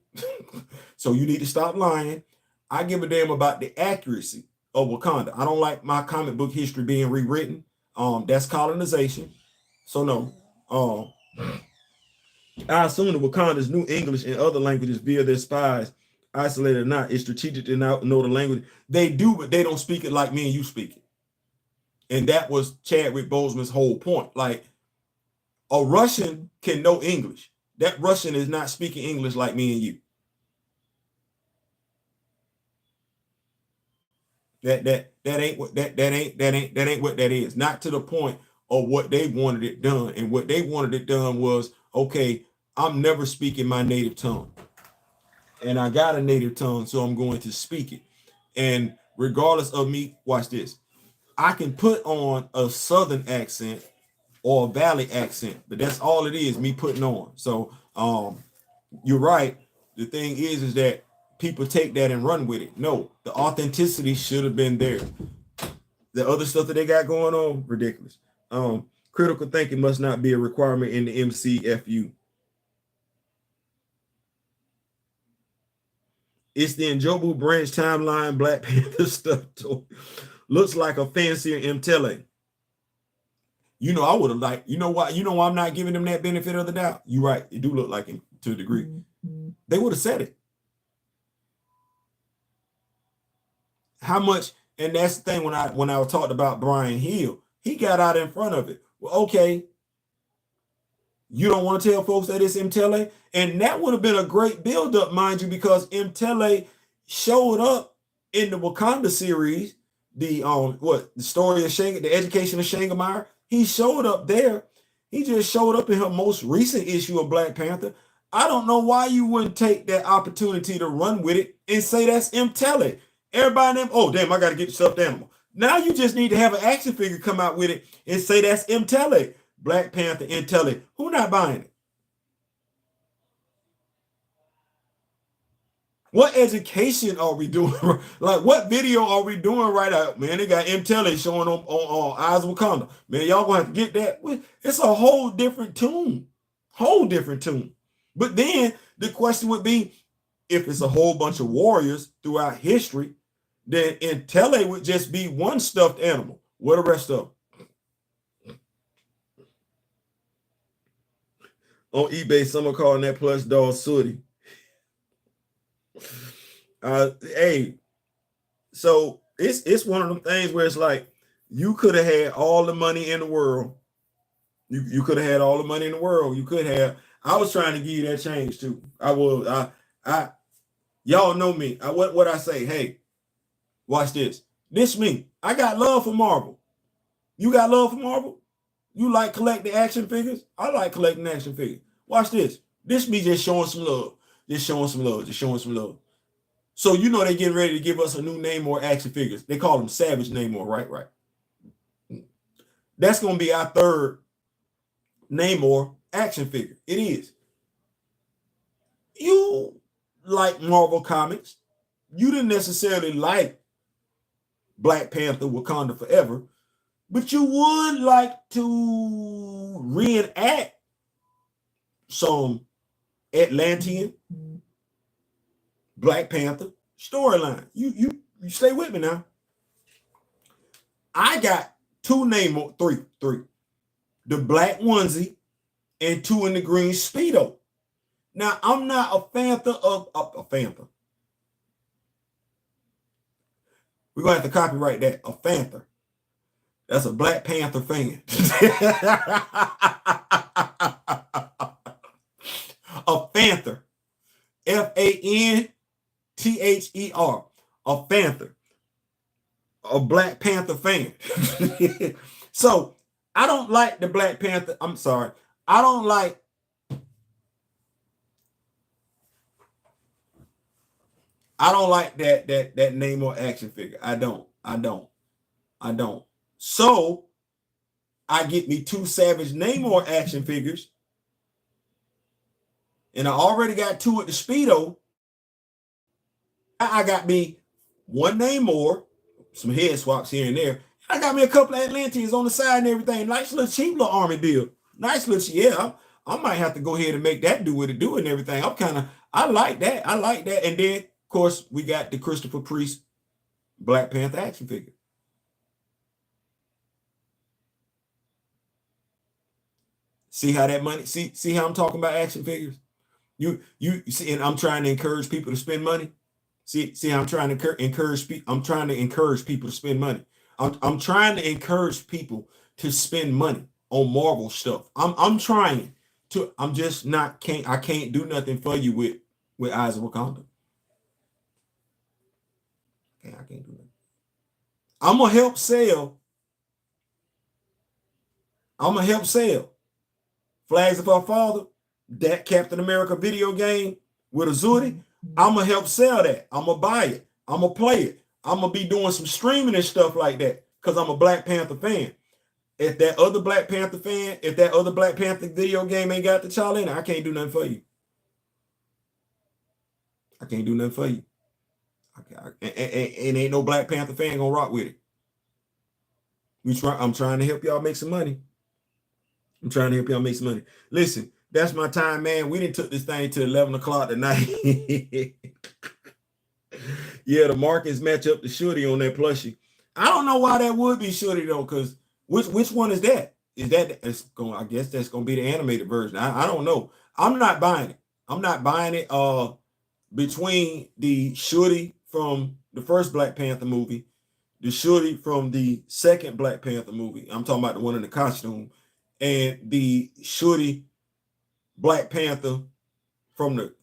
S1: So you need to stop lying. I give a damn about the accuracy of Wakanda. I don't like my comic book history being rewritten. That's colonization. So no. I assume that Wakanda's new English and other languages via their spies, isolated or not, is strategic to know the language. They do, but they don't speak it like me and you speak it. And that was Chadwick Boseman's whole point. Like, a Russian can know English. That Russian is not speaking English like me and you. That ain't what that ain't what that is. Not to the point of what they wanted it done. And what they wanted it done was, okay, I'm never speaking my native tongue. And I got a native tongue, so I'm going to speak it. And regardless of me, watch this. I can put on a southern accent or a valley accent, but that's all it is, me putting on. So you're right. The thing is that people take that and run with it. No, the authenticity should have been there. The other stuff that they got going on, ridiculous. Critical thinking must not be a requirement in the MCFU. It's the Njobu branch timeline Black Panther stuff. Looks like a fancier MTLA. You know, I would have liked, you know why I'm not giving them that benefit of the doubt? You're right. It do look like him to a degree. Mm-hmm. They would have said it. How much, and that's the thing when I talked about Brian Hill, he got out in front of it. Well, okay, you don't want to tell folks that it's MTLA? And that would have been a great build-up, mind you, because MTLA showed up in the Wakanda series, the story of the education of Shangamire. He showed up there. He just showed up in her most recent issue of Black Panther. I don't know why you wouldn't take that opportunity to run with it and say that's MTLA. Everybody them, oh damn, I gotta get the stuffed animal. Now you just need to have an action figure come out with it and say that's MTLA. Black Panther MTLA. Who not buying it? What education are we doing? Like, what video are we doing right out? Man, they got MTLA showing on Eyes of Wakanda. Man, y'all gonna have to get that. It's a whole different tune. Whole different tune. But then the question would be, if it's a whole bunch of warriors throughout history, then MTLA would just be one stuffed animal. What the rest of them? On eBay, someone calling that plush doll sooty. Hey, so it's one of them things where it's like you could have had all the money in the world. You could have had all the money in the world. You could have. I was trying to give you that change too. Y'all know me. What I say? Hey, watch this. This me. I got love for Marvel. You got love for Marvel? You like collecting action figures? I like collecting action figures. Watch this. This me just showing some love. Just showing some love. Just showing some love. So you know they're getting ready to give us a new Namor action figures. They call them Savage Namor, right? Right. That's going to be our third Namor action figure. It is. You like Marvel Comics. You didn't necessarily like Black Panther, Wakanda Forever, but you would like to reenact some Atlantean Black Panther storyline. You stay with me now. I got two Namor, three. The black onesie and two in the green Speedo. Now, I'm not a Panther of a Panther. We're going to have to copyright that. A Panther. That's a Black Panther fan. A Panther. F-A-N-T-H-E-R. A Panther. A Black Panther fan. So I don't like the Black Panther. I'm sorry. I don't like that Namor action figure. I don't. So I get me 2 Savage Namor action figures, and I already got 2 at the Speedo. I got me 1 Namor, some head swaps here and there. I got me a couple of Atlanteans on the side and everything. Nice little cheap little army build. Nice little, yeah. I might have to go ahead and make that do what it do and everything. I like that. And then, of course, we got the Christopher Priest Black Panther action figure. See how that money, see how I'm talking about action figures? You see, and I'm trying to encourage people to spend money. See, I'm trying to encourage people. I'm trying to encourage people to spend money. I'm trying to encourage people to spend money on Marvel stuff. I'm trying to. I'm just not I can't do nothing for you with Eyes of Wakanda. Okay, I can't do that. I'm gonna help sell. Flags of Our Father, that Captain America video game with Azuri. I'm gonna help sell that. I'm gonna buy it. I'm gonna play it. I'm gonna be doing some streaming and stuff like that because I'm a Black Panther fan. If that other Black Panther video game ain't got the child in it, I can't do nothing for you. I can't do nothing for you. And ain't no Black Panther fan gonna rock with it. I'm trying to help y'all make some money. Listen, that's my time, man. We didn't took this thing to 11 o'clock tonight. Yeah, the Marcus match up the Shorty on that plushie. I don't know why that would be Shorty though, because which one is that? I guess that's gonna be the animated version. I don't know. I'm not buying it. Between the Shorty from the first Black Panther movie, the Shorty from the second Black Panther movie, I'm talking about the one in the costume, and the Shorty Black Panther from the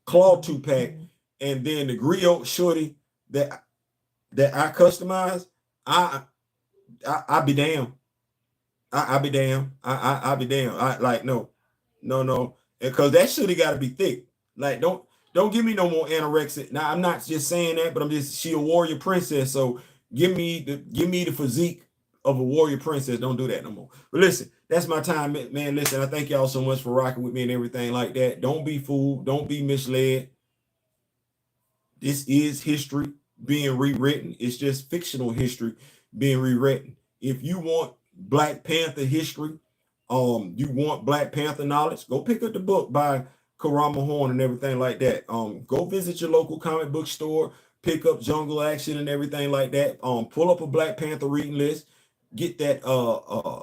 S1: Claw 2-pack, and then the Griot Shorty that I customized. I be damn. I be damn. I be damn. No, because that Shorty got to be thick. Like don't give me no more anorexic. Now I'm not just saying that, but she a warrior princess. So give me the physique of a warrior princess. Don't do that no more. But listen, that's my time, man. Listen, I thank y'all so much for rocking with me and everything like that. Don't be fooled. Don't be misled. This is history being rewritten. It's just fictional history being rewritten. If you want Black Panther history, you want Black Panther knowledge, go pick up the book by Karama Horn and everything like that. Go visit your local comic book store, pick up Jungle Action and everything like that. Pull up a Black Panther reading list. Get that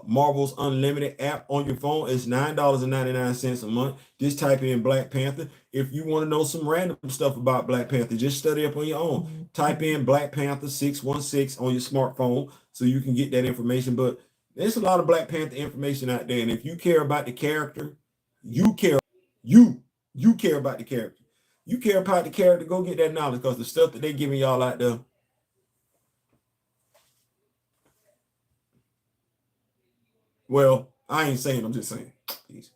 S1: Marvel's Unlimited app on your phone. It's $9.99 a month. Just type in Black Panther. If you want to know some random stuff about Black Panther, just study up on your own. Type in Black Panther 616 on your smartphone so you can get that information. But there's a lot of Black Panther information out there. And if you care about the character, you care about the character. You care about the character, go get that knowledge, because the stuff that they're giving y'all out there, well, I ain't saying, I'm just saying. Peace.